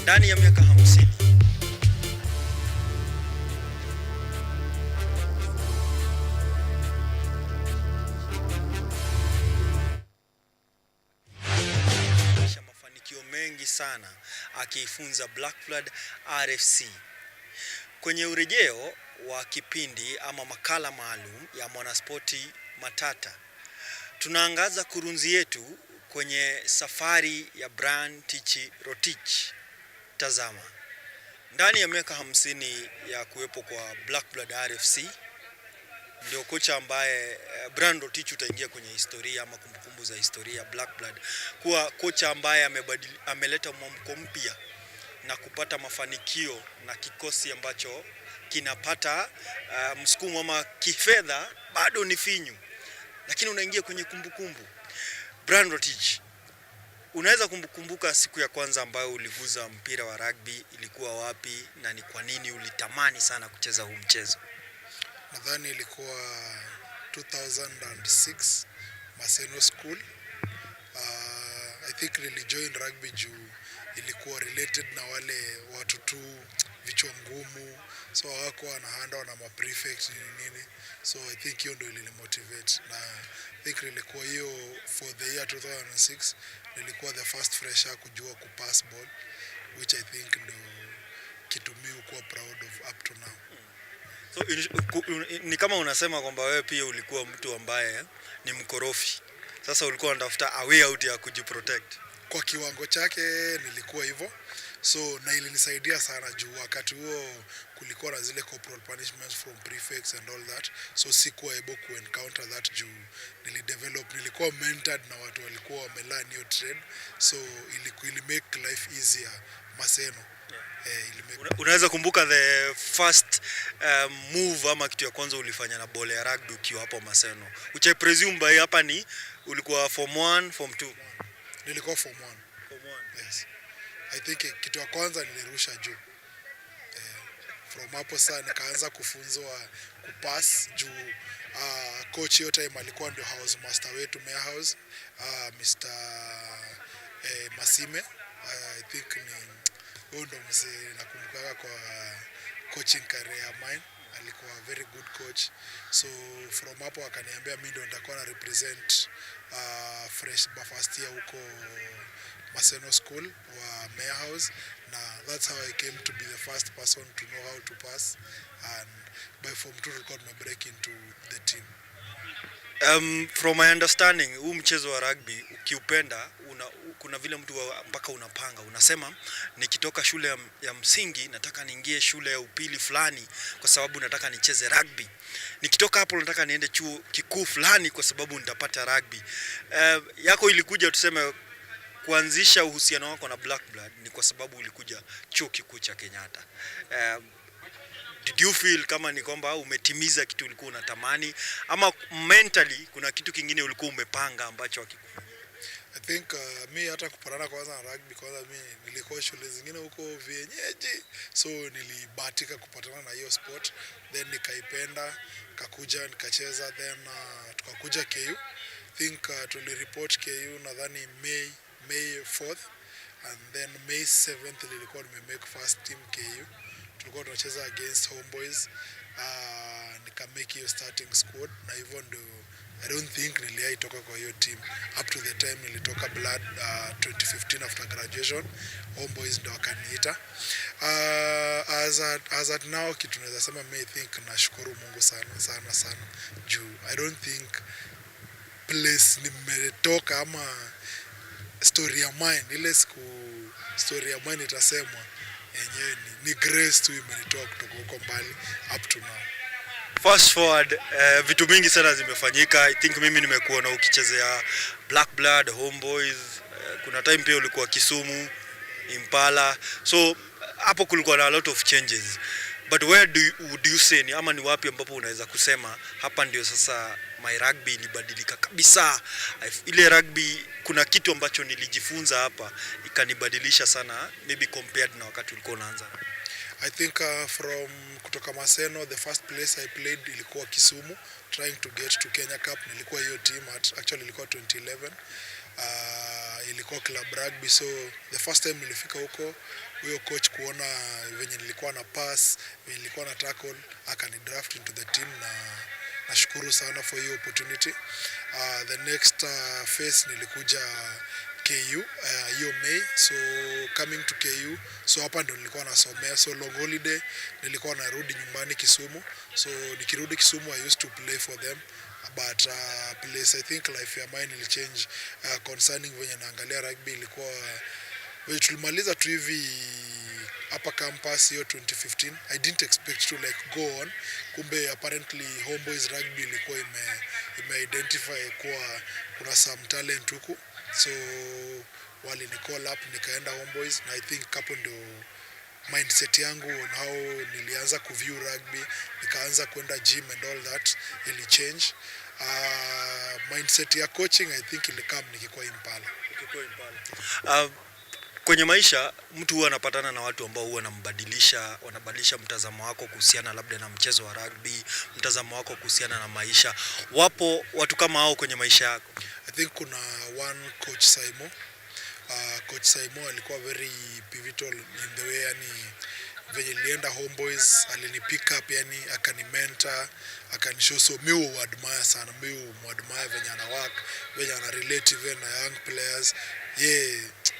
Ndani ya miaka 50 mafanikio mengi sana akiifunza Black Blood RFC. Kwenye urejeo wa kipindi ama makala maalum ya Mwanaspoti Matata, tunaangaza kurunzi yetu kwenye safari ya Brian Tichi Rotich. Tazama, ndani ya miaka 50 ya kuwepo kwa Black Blood RFC, ndio kocha ambaye Brian Rotich utaingia kwenye historia ama kumbukumbu za historia Black Blood, kuwa kocha ambaye ameleta mwamko mpya na kupata mafanikio na kikosi ambacho kinapata msukumo ama kifedha bado ni finyu, lakini unaingia kwenye kumbukumbu. Brian Rotich, unaweza kumbuka siku ya kwanza ambayo uliguza mpira wa rugby ilikuwa wapi na ni kwa nini ulitamani sana kucheza huu mchezo? Nadhani ilikuwa 2006 Maseno School. I think nilijoin rugby juu ilikuwa related na wale watu tu vichwa ngumu, so hawako wanahandwa na ma-prefect nini, so I think hiyo ndio ilimotivate, na I think nilikuwa hiyo for the year 2006 nilikuwa the first fresher kujua kupass ball, which I think ndio kitu mimi kuwa proud of up to now. So ni kama unasema kwamba wewe pia ulikuwa mtu ambaye ni mkorofi, sasa ulikuwa unatafuta a way out ya kujiprotect. Kwa kiwango chake nilikuwa hivyo, so na ilinisaidia sana juu wakati huo kulikuwa na zile corporal punishments from prefects and all that, so sikuwa able to encounter that juu nilikuwa mentored na watu walikuwa wamelearn hiyo trade, so ili make life easier Maseno. Unaweza kumbuka the first move ama kitu ya kwanza ulifanya na ball ya rugby ukiwa hapo Maseno, which I presume by hapa ni ulikuwa form 1 form 2? Nilikuwa form 1. Yes. I think kitu ya kwanza nilirusha juu. From hapo sasa nikaanza kufunzwa kupass juu coach hiyo time alikuwa ndio house master wetu Mayor House, Mr. Masime. I think ni ndo mzee nakumbuka kwa coaching career ya mine, alikuwa very good coach, so from hapo akaniambia mimi ndo nitakuwa na represent fresh first year huko Maseno School wa Mayor House, na that's how I came to be the first person to know how to pass, and by form 2 tulikuwa tumebreak into the team. From my understanding, huu mchezo wa rugby ukiupenda kuna vile mtu mpaka unapanga, unasema nikitoka shule ya msingi nataka niingie shule ya upili fulani kwa sababu nataka nicheze rugby, nikitoka hapo nataka niende chuo kikuu fulani kwa sababu nitapata rugby. Yako ilikuja tuseme kuanzisha uhusiano wako na Black Blood ni kwa sababu ulikuja chuo kikuu cha Kenyatta. Did you feel kama ni kwamba umetimiza kitu ulikuwa unatamani, ama mentally kuna kitu kingine ulikuwa umepanga ambacho hakikufanyika? I think mi hata kupatana kwanza na rugby, kwanza mi nilikuwa shule zingine huko vienyeji, so nilibahatika kupatana na hiyo sport, then nikaipenda, kakuja nikacheza, then tukakuja KU think tulireport KU nadhani May 4th, and then May 7th nilikuwa nimemake first team KU. Tulikuwa tunacheza against Homeboys, nika make hiyo starting squad, na hivyo ndio I don't think niliaitoka kwa hiyo team up to the time nilitoka Blood 2015 after graduation. Homeboys ndio wakaniita. As at now kitu naweza sema I think nashukuru Mungu sana juu I don't think place nimetoka ama story ya mine ile siku story ya mine itasemwa yenyewe ni grace tu imenitoa kutoka huko mbali up to now. Fast forward, vitu mingi sana zimefanyika. I think mimi nimekuona ukichezea Black Blood, Homeboys, kuna time pia ulikuwa Kisumu, Impala. So hapo kulikuwa na a lot of changes. But where would you say, ama ni wapi ambapo unaweza kusema hapa ndio sasa my rugby ilibadilika kabisa? Ile rugby kuna kitu ambacho nilijifunza hapa ikanibadilisha sana, maybe compared na wakati ulikuwa unaanza. I think from kutoka Maseno, the first place I played ilikuwa Kisumu, trying to get to Kenya Cup. Nilikuwa hiyo team actually ilikuwa 2011. Ilikuwa club rugby, so the first time nilifika huko, huyo coach kuona venye nilikuwa na pass, venye nilikuwa na tackle, akani draft into the team, na nashukuru sana for hiyo opportunity. The next phase nilikuja KU hiyo May, so coming to KU, so hapa ndo nilikuwa nasomea, so long holiday nilikuwa narudi nyumbani Kisumu, so nikirudi Kisumu I used to play for them, but place I think life ya mine will change concerning venye naangalia rugby. Ilikuwa when tulimaliza tu hivi hapa campus hiyo 2015, I didn't expect to like go on, kumbe apparently Homeboys rugby ilikuwa ime identify kuwa kuna some talent huku, so wali ni call up nikaenda Homeboys, na I think hapo ndio mindset yangu on how nilianza kuview rugby, nikaanza kwenda gym and all that ili change. Mindset ya coaching I think ilikam nikikuwa Impala. Kwenye maisha mtu huwa anapatana na watu ambao huwa wanabadilisha mtazamo wako kuhusiana labda na mchezo wa rugby, mtazamo wako kuhusiana na maisha. Wapo watu kama hao kwenye maisha yako? I think kuna one coach Saimo. Coach Saimo alikuwa very pivotal in the way, yani venye nilienda Homeboys alini pick up, yani akani mentor, akani show, so mimi admire sana, mimi admire venye ana work, venye ana relate even na young players.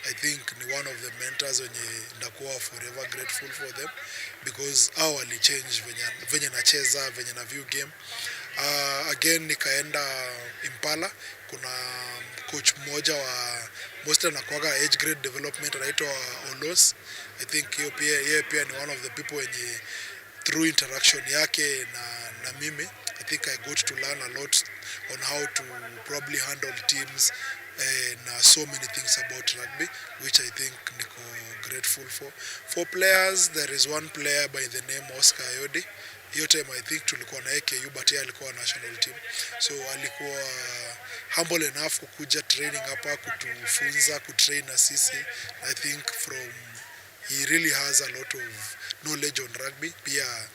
I think ni one of the mentors wenye ndakuwa forever grateful for them, because hao wali change venye nacheza, venye na view game. Again nikaenda Impala, kuna coach mmoja wa mostly anakuaga age grade development anaitwa Olos. I think yeye pia ni one of the people wenye through interaction yake na mimi, I think I got to learn a lot on how to probably handle teams and so many things about rugby, which I think niko grateful for. For players, there is one player by the name Oscar Ayodi. Hiyo time I think tulikuwa na KU, but yeye alikuwa national team, so alikuwa humble enough kukuja training hapa kutufunza, kutrain na sisi. I think he really has a lot of knowledge on rugby. Pia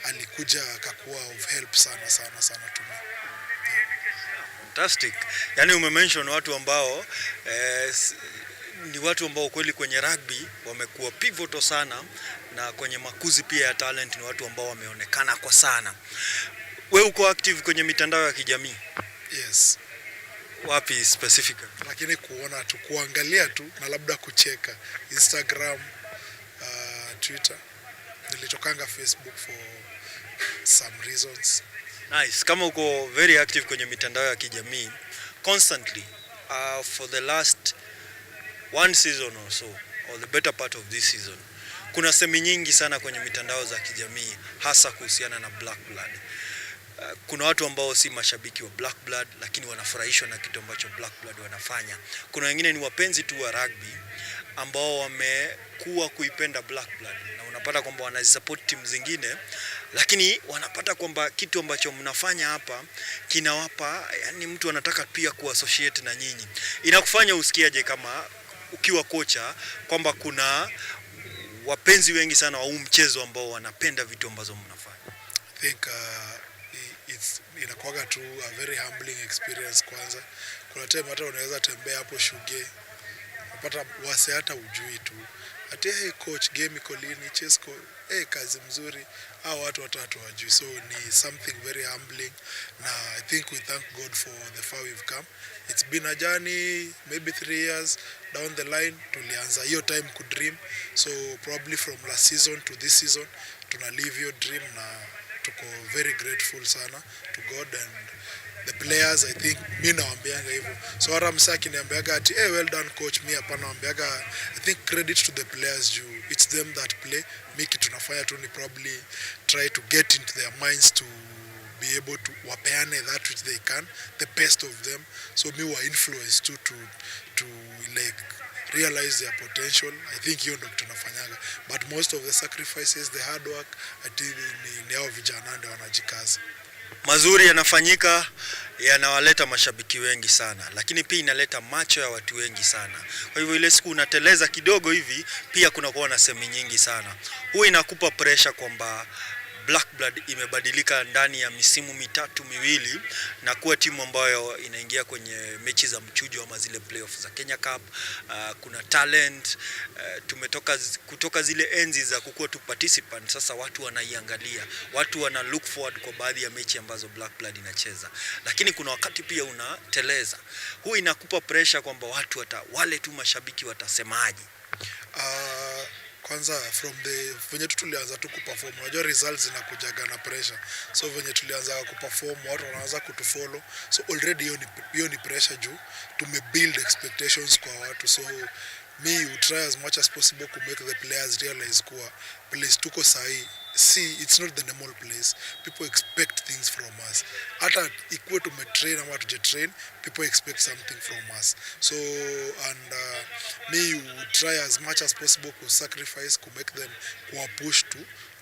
alikuja akakuwa of help sana to me. Fantastic. Yani umemention watu ambao ni watu ambao kweli kwenye rugby wamekuwa pivotal sana, na kwenye makuzi pia ya talent ni watu ambao wameonekana kwa sana. Wewe uko active kwenye mitandao ya kijamii? Yes. Wapi specifically? Lakini kuona tu, kuangalia tu na labda kucheka. Instagram, Twitter. Nilitokanga Facebook for some reasons. Nice. Kama uko very active kwenye mitandao ya kijamii constantly, for the last one season or so, or the better part of this season, kuna semi nyingi sana kwenye mitandao za kijamii hasa kuhusiana na Black Blood. Kuna watu ambao si mashabiki wa Black Blood lakini wanafurahishwa na kitu ambacho Black Blood wanafanya. Kuna wengine ni wapenzi tu wa rugby ambao wamekuwa kuipenda Black Blood, na unapata kwamba wanazisupport timu zingine, lakini wanapata kwamba kitu ambacho mnafanya hapa kinawapa, yani mtu anataka pia kuassociate na nyinyi. Inakufanya usikiaje kama ukiwa kocha kwamba kuna wapenzi wengi sana wa huu mchezo ambao wanapenda vitu ambazo mnafanya? I think inakuwaga tu a very humbling experience kwanza. Kuna time hata unaweza tembea hapo Shuge, unapata wase hata ujui tu. Ati hey coach, game iko lini? Chesko, hey kazi mzuri. Hao watu hawajui. So ni something very humbling. Na I think we thank God for the far we've come. It's been a journey, maybe 3 years down the line. Tulianza hiyo time ku dream. So probably from last season to this season, tuna live your dream na tuko very grateful sana to God and the players. I think mimi nawaambianga hivyo. So hata msaki niambiaga ati hey, well done coach, mimi hapana naambiaga I think credit to the players juu it's them that play. Miki tunafanya tu ni probably try to get into their minds to be able to wapeane that which they can, the best of them. So me were influenced to like realize their potential. I think hiyo ndio tunafanyaga, but most of the sacrifices, the hard work, ati ni hao vijana ndio wanajikaza. Mazuri yanafanyika, yanawaleta mashabiki wengi sana, lakini pia inaleta macho ya watu wengi sana. Kwa hivyo ile siku unateleza kidogo hivi, pia kunakuwa na semi nyingi sana. Huwa inakupa pressure kwamba Black Blood imebadilika ndani ya misimu mitatu miwili na kuwa timu ambayo inaingia kwenye mechi za mchujo ama zile playoffs za Kenya Cup. Kuna talent, tumetoka kutoka zile enzi za kukuwa tu participant. Sasa watu wanaiangalia, watu wana look forward kwa baadhi ya mechi ambazo Black Blood inacheza. Lakini kuna wakati pia unateleza. Huu inakupa pressure kwamba watu wale tu mashabiki watasemaje. Kwanza venye tulianza tu kuperform, unajua results zinakujaga na pressure. So venye tulianza kuperform, watu wanaanza kutufollow. So already hiyo ni pressure juu tumebuild expectations kwa watu. So me will try as much as possible to make the players realize kuwa place tuko sahi. See, it's not the normal place. People expect things from us. Hata ikuwe tumetrain ama tujetrain, people expect something from us. So, and me will try as much as possible to sacrifice, to make them push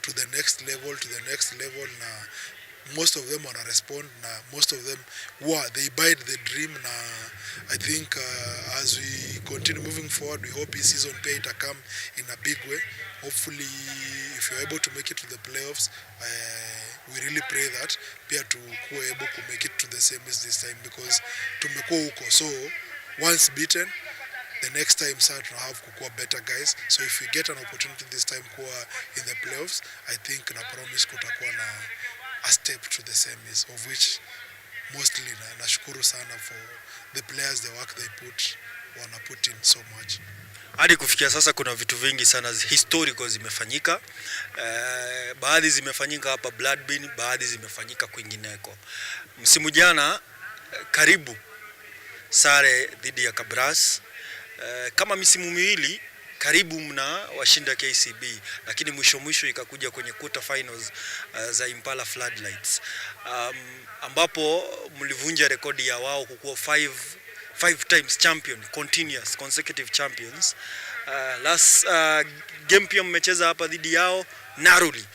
to the next level, na most of them wanna respond, na most of them they bite the dream. Na I think as we continue moving forward, we hope this season pay to come in a big way. Hopefully, if you're able to make it to the playoffs, we really pray that pia tukuwe able to make it to the semis this time, because tumekuwa huko. So once beaten, the next time sir to have kukua better guys. So if we get an opportunity this time kuwa in the playoffs, I think na promise kutakuwa na a step to the semis, of which mostly nashukuru sana for the players, the work they wanna put in so much. Hadi kufikia sasa kuna vitu vingi sana historical zimefanyika. Baadhi zimefanyika hapa Bloodbean, baadhi zimefanyika kwingineko. Msimu jana karibu sare dhidi ya Kabras. Kama misimu miwili karibu mna washinda KCB, lakini mwisho ikakuja kwenye quarter finals za Impala Floodlights, ambapo mlivunja rekodi ya wao kukuwa 5 times champion, continuous consecutive champions. Last game pia mmecheza hapa dhidi yao narrowly.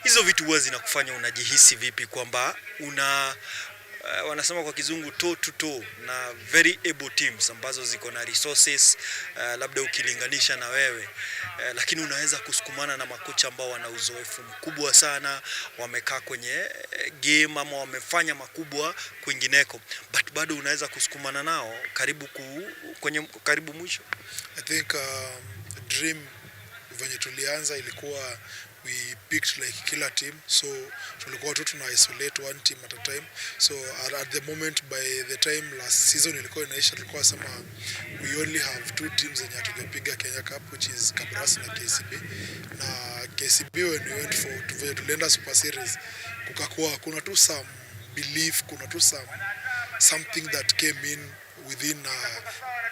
Hizo vitu huwa zinakufanya unajihisi vipi kwamba wanasema kwa kizungu toe to toe na very able teams ambazo ziko na resources, labda ukilinganisha na wewe, lakini unaweza kusukumana na makocha ambao wana uzoefu mkubwa sana, wamekaa kwenye game ama wamefanya makubwa kwingineko, but bado unaweza kusukumana nao karibu mwisho. I think dream venye tulianza ilikuwa we picked like killer team, so tulikuwa tu tuna isolate one team at a time. So at the moment, by the time last season ilikuwa inaisha, tulikuwa sema we only have 2 teams zenye hatujapiga Kenya Cup, which is Kabras na KCB. Na KCB when we went for tulienda Super Series, kukakuwa kuna tu some belief, kuna tu something that came in within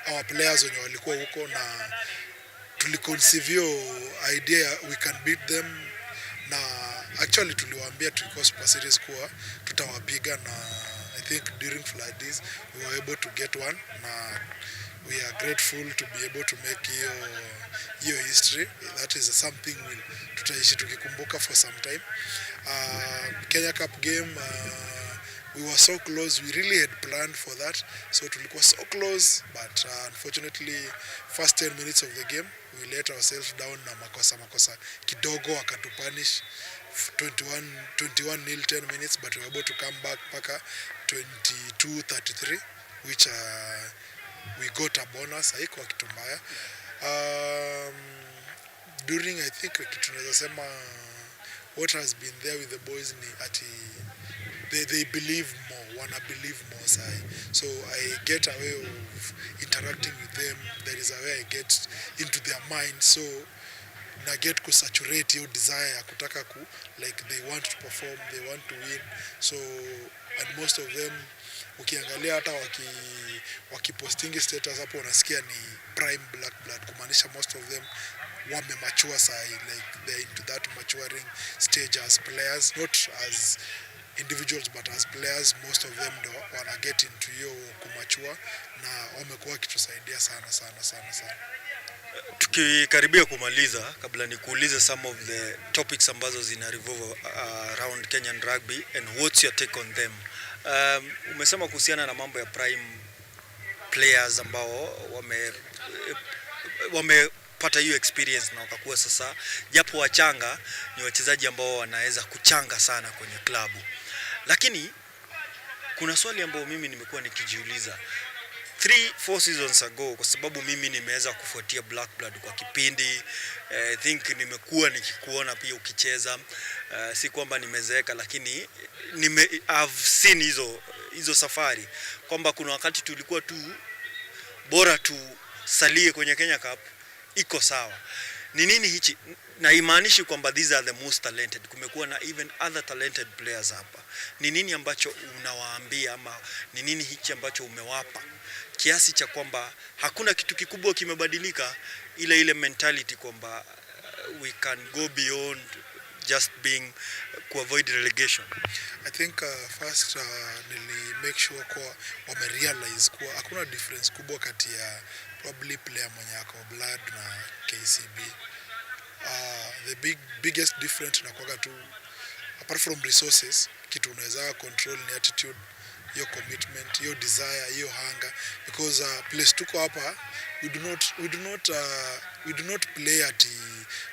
our players wenye walikuwa huko, na tuliconceive idea we can beat them. Na actually tuliwaambia tulikuwa Super Series kuwa tutawapiga, na I think during Fridays we were able to get one, na we are grateful to be able to make hiyo history. That is something tutaishi tukikumbuka for some time. Kenya Cup game, we were so close. We really had planned for that, so tulikuwa so close, but unfortunately first 10 minutes of the game we let ourselves down na makosa kidogo wakatupunish 21-0 10 minutes, but we were able to come back paka 22-33, which we got a bonus. Haikuwa kitu mbaya. During, I think, tunaweza sema what has been there with the boys ni ati they believe more, wanna believe more sai. So I get a way of interacting with them. There is a way I get into their mind, so na get ku saturate your desire ya kutaka ku, like they want to perform, they want to win. So and most of them ukiangalia hata wakipostingi status hapo unasikia ni prime black blood, kumaanisha most of them wamemature sai, like they're into that maturing stage as players, not as individuals but as players. Most of them do wanna get into hiyo kumachua na wamekuwa kitusaidia sana. Tukikaribia kumaliza, kabla nikuulize some of the topics ambazo zina revolve around Kenyan rugby and what's your take on them. Umesema kuhusiana na mambo ya prime players ambao wamepata hiyo experience na wakakuwa sasa, japo wachanga, ni wachezaji ambao wanaweza kuchanga sana kwenye klabu. Lakini kuna swali ambao mimi nimekuwa nikijiuliza 3-4 seasons ago, kwa sababu mimi nimeweza kufuatia Black Blood kwa kipindi. I think nimekuwa nikikuona pia ukicheza. Si kwamba nimezeeka, lakini I've seen hizo safari, kwamba kuna wakati tulikuwa tu bora tu salie kwenye Kenya Cup, iko sawa. Ni nini hichi? Na imaanishi kwamba these are the most talented. Kumekuwa na even other talented players hapa. Ni nini ambacho unawaambia, ama ni nini hichi ambacho umewapa kiasi cha kwamba hakuna kitu kikubwa kimebadilika, ile mentality kwamba we can go beyond just being to avoid relegation? I think first nili make sure kwa wamerealize kwa hakuna difference kubwa kati ya probably player mwenye ako Blood na KCB. The biggest difference na kwa tu, apart from resources, kitu unaweza control ni attitude, your commitment, your desire, your hunger, because place tuko hapa we do not play at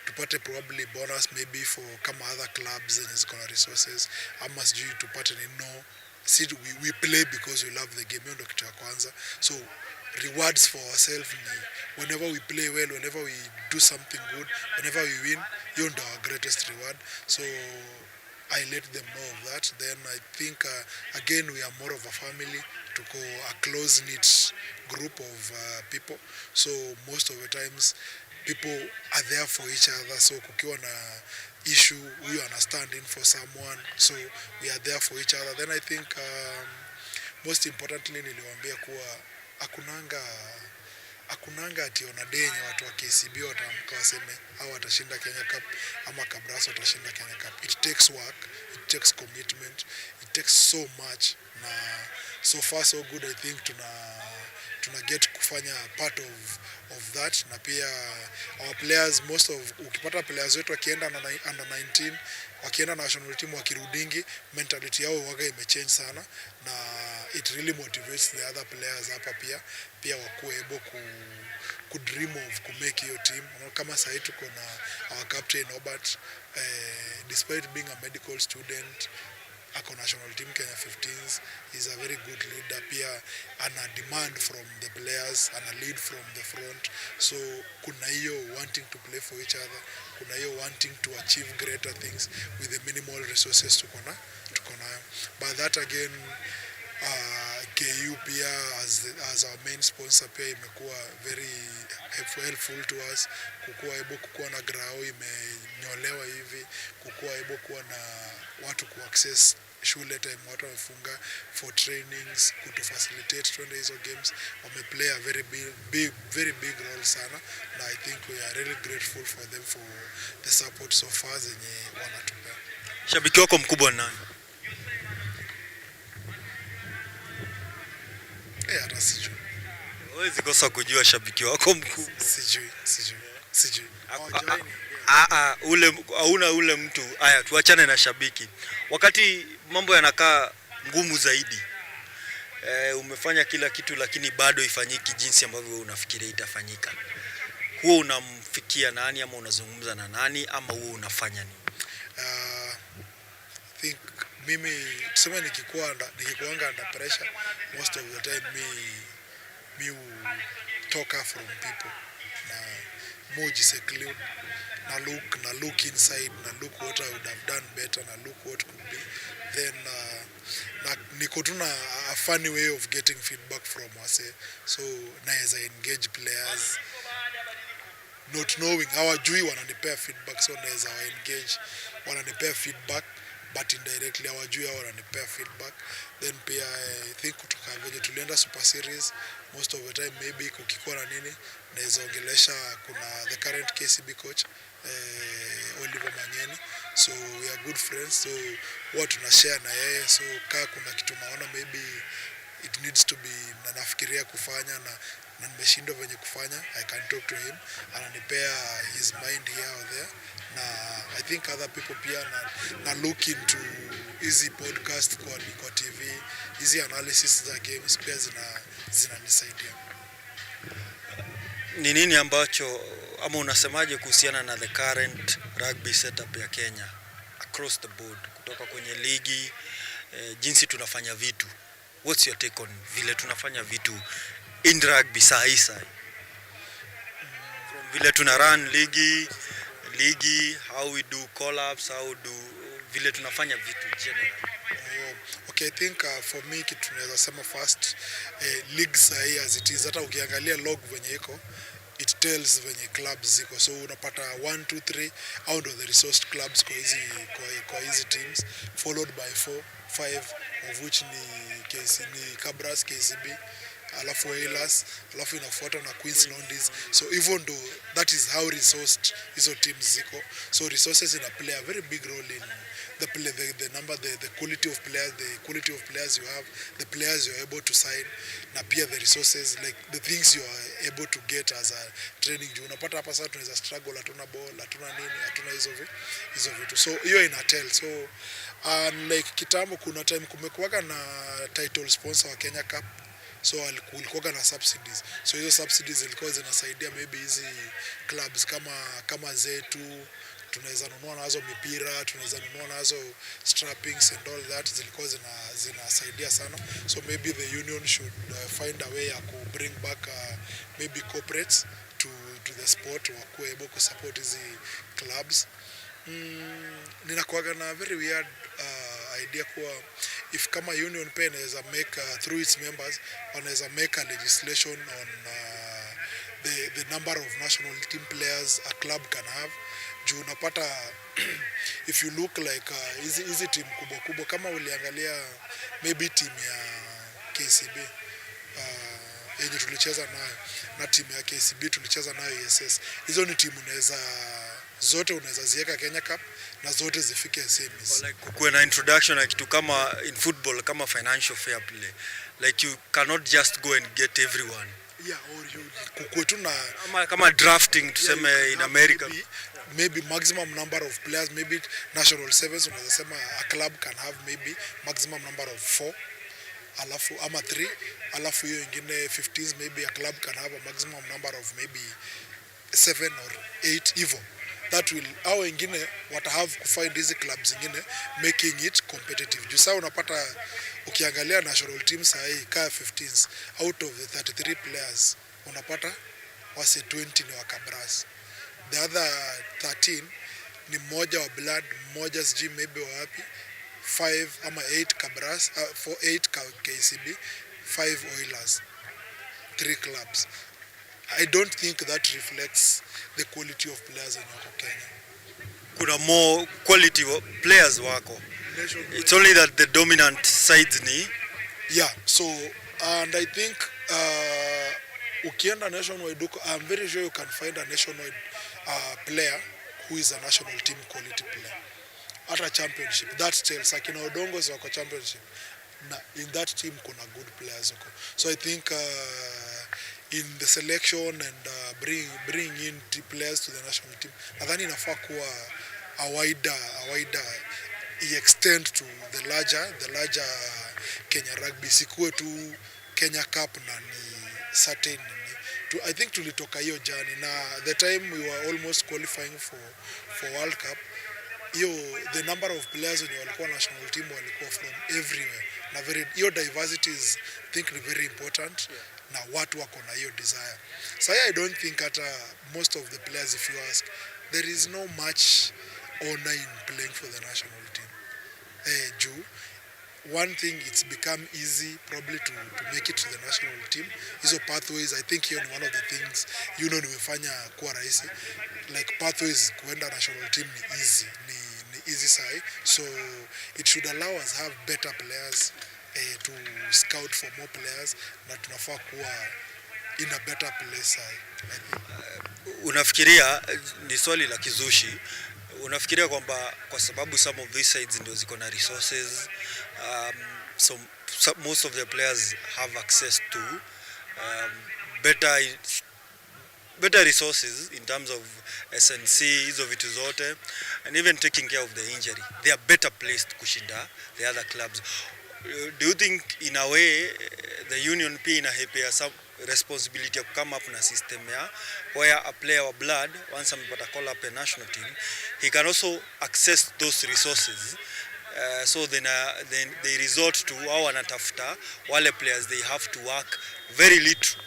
tupate probably bonus maybe for kama other clubs and is gonna resources, ama sijui tupate ni no. See, we play because we love the game, ndio kitu ya kwanza. So rewards for ourselves ni whenever we play well, whenever we do something good, whenever we win, hiyo ndio our greatest reward. So I let them know of that. Then I think again we are more of a family, to go a close-knit group of people. So most of the times people are there for each other. So kukiwa na issue, we understand in for someone. So we are there for each other. Then I think most importantly niliwaambia kuwa hakunanga ati onadenye watu wa KCB wataamka waseme au watashinda Kenya Cup ama Kabras watashinda Kenya Cup. It takes work, it takes commitment, it takes so much, na so far so good. I think tuna get kufanya part of that, na pia our players, most of ukipata players wetu wakienda under 19 wakienda national team wakirudingi, mentality yao waga imechange sana, na it really motivates the other players hapa pia wakuwe able ku dream of ku make your team. Kama sasa tuko na our captain Robert, despite being a medical student, ako national team Kenya 15s, is a very good leader. Pia ana demand from the players, ana lead from the front. So kuna hiyo wanting to play for each other, kuna hiyo wanting to achieve greater things with the minimal resources tuko nayo. But that again, KU pia as our main sponsor pia imekuwa very helpful to us, kukuwa able kukuwa na grao imenyolewa hivi, kukuwa able kuwa na watu ku access shule time watu wamefunga for trainings, kutu facilitate twende hizo games. Wameplay a very big role sana, na I think we are really grateful for them for the support so far zenye wanatupea. Shabiki wako mkubwa ni nani? Hata sijui. Huwezi kosa kujua shabiki wako mkubwa. Sijui. Hauna ule mtu. Haya, tuachane na shabiki. Wakati mambo yanakaa ngumu zaidi, umefanya kila kitu lakini bado ifanyiki jinsi ambavyo unafikiria itafanyika, huo unamfikia nani, ama unazungumza na nani, ama huo unafanya nini? think mimi tuseme nikikuanga under pressure, most of the time me talk from people na moji seclude na look inside na look what I would have done better na look what could be, then niko tu na a funny way of getting feedback from wase, so naweza engage players not knowing hawajui wananipea feedback, so naweza wa engage wananipea feedback but indirectly hawajui wananipea feedback. Then pia I think kutoka venye tulienda super series, most of the time maybe kukikuwa na nini naweza ongelesha, kuna the current KCB coach Oliver Manyeni, so we are good friends, so what tunashare na yeye, so kaa kuna kitu naona maybe it needs to be na nafikiria kufanya na nimeshindwa venye kufanya, I can talk to him, ananipea his mind here or there, na I think other people pia na look into hizi podcast kwa TV, hizi analysis za games pia zinanisaidia. Ni nini ambacho ama unasemaje kuhusiana na the current rugby setup ya Kenya across the board, kutoka kwenye ligi, jinsi tunafanya vitu? What's your take on vile tunafanya vitu in rugby sahi? From vile tuna run ligi, how we do call-ups, vile tunafanya vitu generally. Okay, I think for me kitu tunaweza sema first, league sahi as it is, hata ukiangalia log venye iko, it tells venye clubs ziko, so unapata 1 2 3 out of the resourced clubs kwa hizi teams, followed by 4 5 of which ni Cabras, KCB, alafu Whalers, alafu inafuata na Queens Londis. So even though that is how resourced hizo teams ziko, so resources play a very big role in the number, the quality of players you have, the players you are able to sign, na pia the resources, like the things you are able to get as a training. Unapata hapa sasa tunaweza struggle, hatuna ball, hatuna nini, hatuna hizo vitu, so hiyo ina tell. So like kitambo kuna time kumekuwa na title sponsor wa Kenya Cup, so kulikuwa na subsidies, so hizo subsidies zilikuwa zinasaidia maybe hizi clubs kama zetu, tunaweza nunua nazo mipira, tunaweza nunua nazo strappings and all that, zilikuwa zinasaidia sana. So maybe the union should find a way ya ku bring back maybe corporates to the sport, wakuwe able to support hizi clubs. Ninakuwaga na very weird idea kuwa if kama union pay inaweza make through its members wanaweza make a legislation on the number of national team players a club can have. Juu unapata if you look like hizi team kubwa kama uliangalia maybe team ya KCB yenye tulicheza nayo na team ya KCB tulicheza nayo ESS, hizo ni team zote unaweza ziweka Kenya Cup na zote zifike semis. Like kukuwe na introduction ya kitu kama in football kama financial fair play, like you cannot just go and get everyone. Yeah, or you kukuwe tu na kama drafting tuseme in America, maybe maximum number of players, maybe national sevens unaweza sema a club can have maybe maximum number of 4 alafu ama 3, alafu hiyo ingine 15s maybe a club can have a maximum number of maybe 7 or 8 hivyo. That will au wengine what have to find hizi clubs zingine making it competitive. Juu sasa unapata ukiangalia national teams sahi ka 15s out of the 33 players unapata wase 20 ni wa Cabras, the other 13 ni mmoja wa Blood, mmoja siji maybe wapi, 5 ama 8 Cabras, 8 KCB, 5 Oilers, 3 clubs. I don't think that reflects the quality of players in Kenya. Kuna more quality players wako. It's only that the dominant sides ni. Yeah, so and I think ukienda nationwide, I'm very sure you can find a nationwide player who is a national team quality player. At a championship, that tells akina Odongos wako championship. Na in that team kuna good players wako. So I think in the selection and bring in players to the national team, nadhani inafaa kuwa a wider extend to the larger Kenya rugby, sikuwe tu Kenya Cup na ni certain I think tulitoka hiyo jani na the time we were almost qualifying for World Cup, the number of players wenye walikuwa national team walikuwa from everywhere, na hiyo diversity is think ni very important, na watu wako na hiyo desire. So I don't think most of the players, if you ask, there is no much honor in playing for the national team. One thing, it's become easy probably to make it to the national team. Hizo pathways, I think hiyo ni one of the things nimefanya kuwa rahisi. Like pathways kuenda national team ni easy, ni easy side. So it should allow us have better players, to scout for more players, na tunafaa kuwa in a better place. Unafikiria, ni swali la kizushi, unafikiria kwamba kwa sababu some of these sides ndio ziko na resources, so most of the players have access to better resources in terms of SNC, hizo vitu zote, and even taking care of the injury, they are better placed kushinda the other clubs. Do you think in a way the union pia inahepea some responsibility to come up na system where a player of blood, once amepata call up a national team, he can also access those resources, so then they resort to au wanatafuta wale players they have to work very little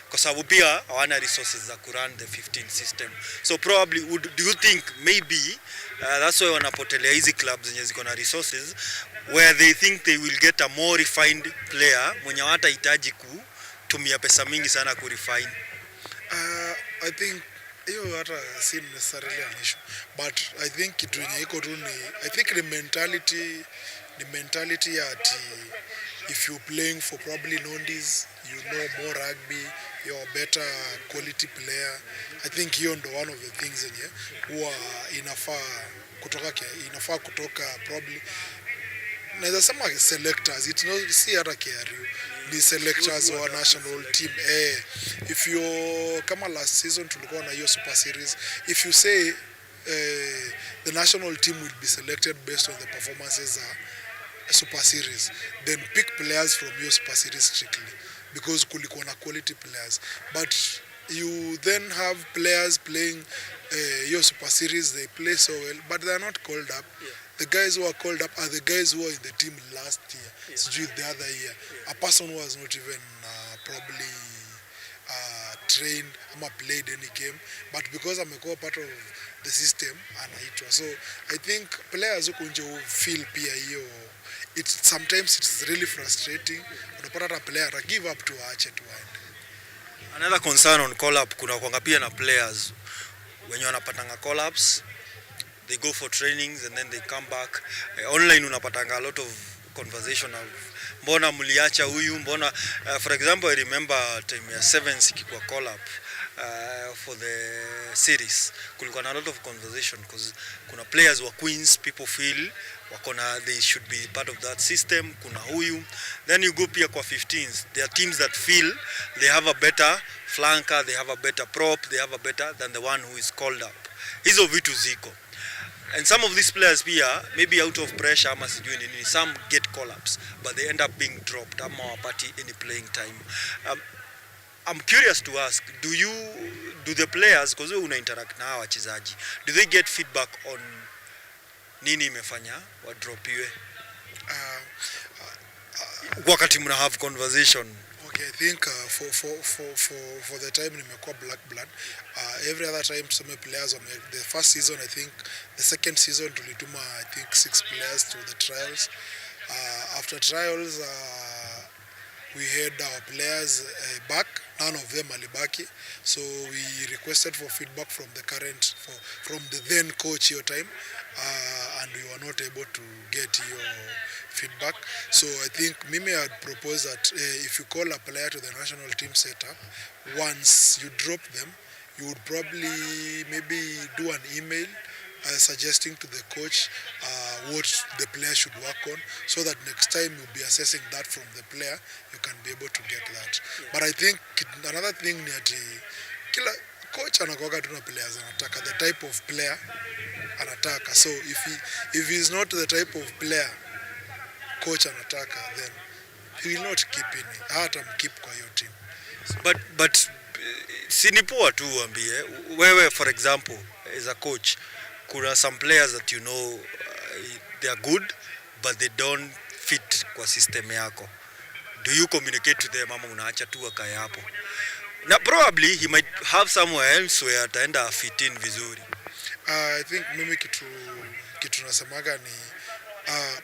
kwa sababu pia hawana resources za kurun the 15 system. So probably do you think maybe that's why wanapotelea hizi clubs zenye ziko na resources, where they think they will get a more refined player mwenye hatahitaji kutumia pesa mingi sana ku refine? I think hiyo hata si necessarily an issue, but I think kitu yenye iko tu ni, I think the mentality ati if you're playing for probably Nondis, you know more rugby, you're a better quality player. I think hiyo ndo one of the things yenye huwa inafaa kutoka probably, naweza sema selectors, it's not si hata KRU, ni selectors wa national team. If you kama last season tulikuwa na hiyo super series, if you say the national team will be selected based on the performances super series, then pick players from your super series strictly, because kulikuwa na quality players. But you then have players playing your super series, they play so well, but they are not called up. The guys who are called up are the guys who were in the team last year, the other year. A person who has not even probably trained or played any game, but because I'm a part of the system anaitwa. So I think players who kunje feel pia hiyo, sometimes it's really frustrating. Unapata player give up to aache tu aende. Another concern on call up, kuna kwanga pia na players wenye wanapatanga call ups, they go for trainings and then they come back. Online unapatanga a lot of conversation of mbona mliacha huyu, mbona for example I remember time ya 7 ikikuwa call up for the series, kulikuwa na a lot of conversation because kuna players wa Queens, people feel they should be part of that system, kuna huyu. Then you go pia kwa 15s, there are teams that feel they have a better flanker, they have a better prop, they have a better than the one who is called up. Hizo vitu ziko. And some of these players pia, maybe out of pressure ama sijui nini, some get call-ups, but they end up being dropped ama wapati any playing time. I'm curious to ask, do the players, because we una interact na wachezaji, do they get feedback on nini imefanya wa dropiwe wakati mna have conversation? Okay, I think for the time nimekuwa black blood, every other time some players the first season, I think the second season tulituma I think 6 players to the trials. After trials we had our players back, none of them alibaki, so we requested for feedback from the then coach your time, and we were not able to get your feedback. So I think Mimi had proposed that if you call a player to the national team setup, once you drop them, you would probably maybe do an email suggesting to the coach what the player should work on, so that next time you'll be assessing that from the player, you can be able to get that. But I think another thing ni ati kila coach anakuwa tuna players anataka, the type of player anataka. So if he's not the type of player coach anataka, then he will not keep in it, hata mkeep kwa hiyo team. But sinipoa tu ambie wewe, for example, as a coach, kuna some players that they are good but they don't fit kwa system yako. Do you communicate to them ama unaacha tu akae hapo? Na probably he might have somewhere else where ataenda fit in vizuri. I think mimi kitu nasemaga ni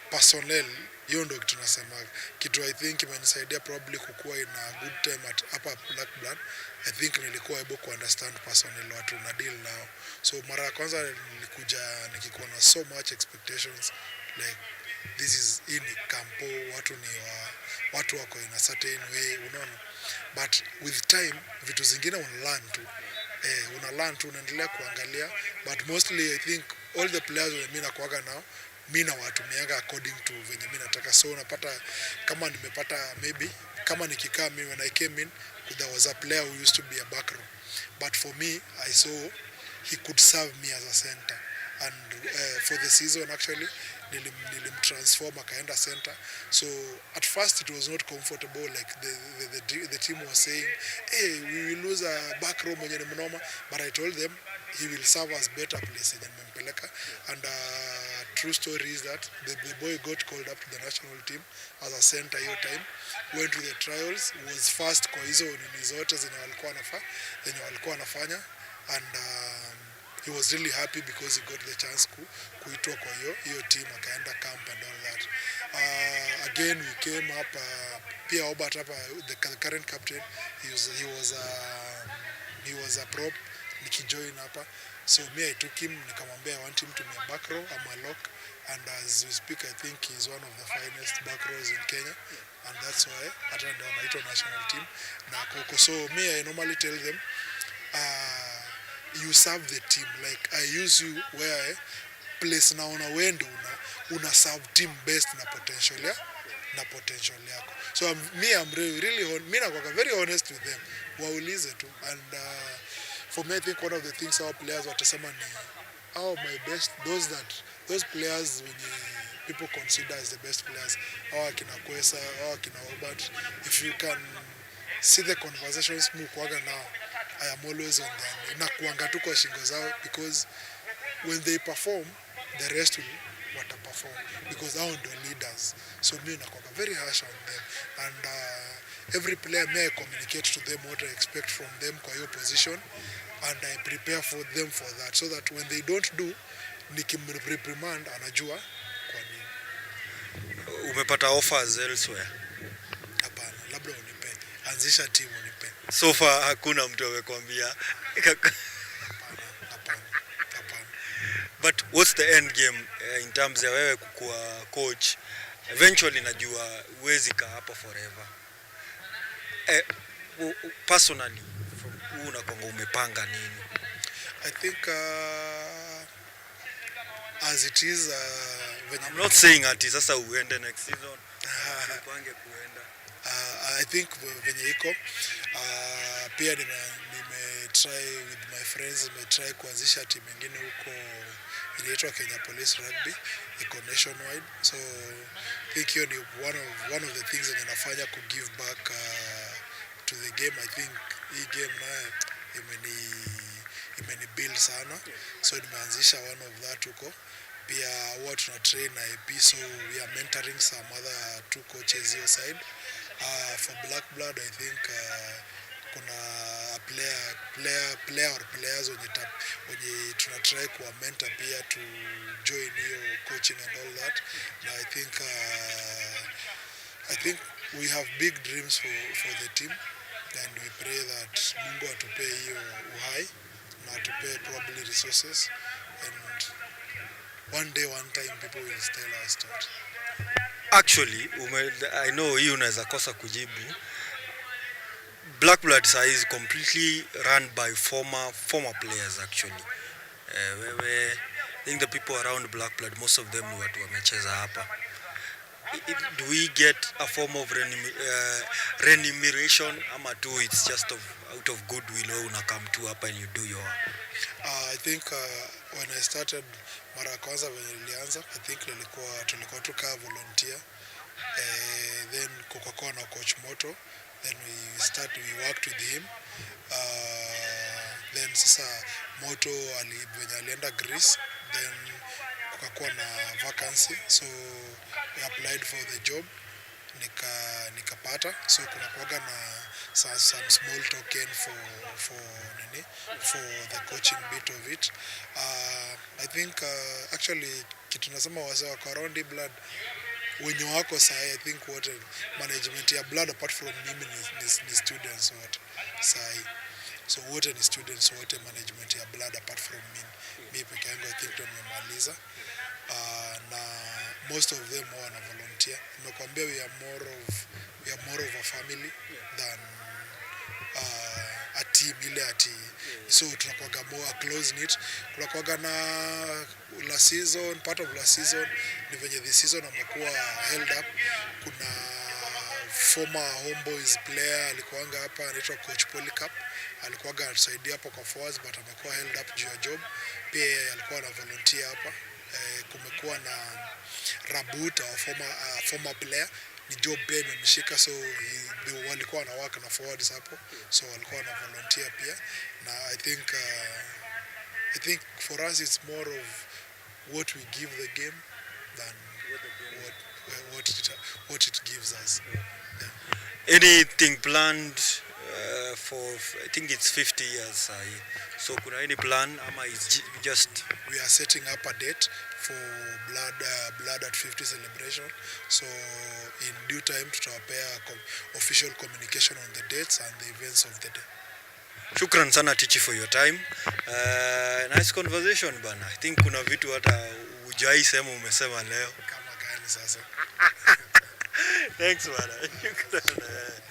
personnel, hiyo ndio kitu nasemaga. Kitu I think imenisaidia probably kukua in a good time at upper Black Blood. I think nilikuwa able to understand personnel watu na deal nao. So mara ya kwanza nilikuja nikikuwa na so much expectations like this is in campo, watu wako in a certain way, unaona. But with time vitu zingine unalearn tu, unaendelea kuangalia, but mostly I think all the players mimi nakuaga nao mimi na watumiaga according to venye mimi nataka. So unapata kama nimepata maybe kama nikikaa mimi when I came in there was a player who used to be a back row, but for me I saw he could serve me as a center, and for the season actually nilim transform akaenda center. So at first it was not comfortable, like the team was saying, hey, we will lose a back row mwenye ni mnoma, but I told them he will serve us better place than Mempeleka. And true story is that the boy got called up to the national team as a center hiyo time, went to the trials, was first kwa hizo nini zote zenye walikuwa wanafanya, and he was really happy because he got the chance kuitwa kwa hiyo team, akaenda camp and all that. Again we came up, pia Obert hapa, the current captain, he was a prop nikijoin hapa. So me I took him, nikamwambia I want him to be a back row, I'm a lock, and as we speak I think he's one of the finest back rows in Kenya, and that's why hata ndio anaitwa national team na koko. So me I normally tell them you serve the team, like I use you where place naona wendo una serve team best na potential yako. So I'm really me nakuwa very honest with them, waulize tu. And for me I think one of the things our players watasema ni my best, those players when people consider as the best players, akina Kwesa, akina Obert, if you can see the conversations mukuaga now, I am always on them. Nakuanga tu kwa shingo zao, because when they perform, the rest will perform, because hao ndio leaders. So me nakuanga very harsh on them, and every player may communicate to them what I expect from them kwa hiyo position, and I prepare for them for that, so that when they don't do, nikimreprimand anajua kwa nini. Umepata offers elsewhere? Hapana, labda unipe, anzisha timu unipe. So far hakuna mtu amekwambia? Hapana. But what's the end game in terms ya wewe kukua coach? Eventually najua huwezi kaa hapa forever. Personally, from unakonga umepanga nini? I think as it is, I'm not saying ati sasa uende next season. Upange kuenda. I think venye iko pia try with my friends, try kuanzisha team nyingine huko inaitwa Kenya Police Rugby, iko nationwide. So I think hiyo ni one of the things that nafanya ku give back to the game. I think hii game nayo imeni build sana, so nimeanzisha one of that huko. Pia huwa tuna train na AP, so we are mentoring some other two coaches here side. For Black Blood I think kuna player or players wenye tuna try kuwa mentor pia to join hiyo coaching and all that. Now I think we have big dreams for the team, and we pray that Mungu atupe hiyo uhai na atupe probably resources, and one day one time people will tell our story. Actually I know hii unaweza kosa kujibu. Black Blood is completely run by former players actually. I think the people around Black Blood, most of them ni watu wamecheza hapa. Do we get a form of remuneration ama do it's just out of goodwill or una come to hapa and you do your I think when I started mara kwanza when nilianza, I think tulikuwa tuka volunteer, then kukakuwa na coach Moto, then we worked with him, then sasa Moto alienda Greece, then kukakuwa na vacancy, so we applied for the job, nikapata. So kuna kuwaga na some small token for the coaching bit of it. I think actually kitu nasema wazee wako around blood wenye wako sahi, I think wote management ya blood apart from mimi ni students wote sahi. So wote ni students wote, management ya blood apart from mimi peke yangu I think ndo nimemaliza. Na most of them wana volunteer. Nimekuambia we are more of a family than a team ile ati, so tunakuwaga more close knit. Kunakuwaga na last season, part of last season ni venye this season amekuwa held up. Kuna former Homeboys player alikuanga hapa anaitwa coach Polycarp, alikuwaga anatusaidia hapo kwa forwards but amekuwa held up juu ya job. Pia alikuwa na volunteer hapa. Kumekuwa na Rabut au former player ni job pia imemshika, so walikuwa na work na forwards hapo, so walikuwa na volunteer pia. Na I think for us it's more of what we give the game than what it gives us. Yeah. Anything planned for, I think it's 50 years, so kuna any plan ama is just we are setting up a date for blood at 50 celebration, so in due time tutawapea official communication on the dates and the events of the day. Shukran sana Tichi for your time. Nice conversation bana. I think kuna vitu hata hujai sema umesema leo. Kama gani sasa? Thanks bana. Shukran.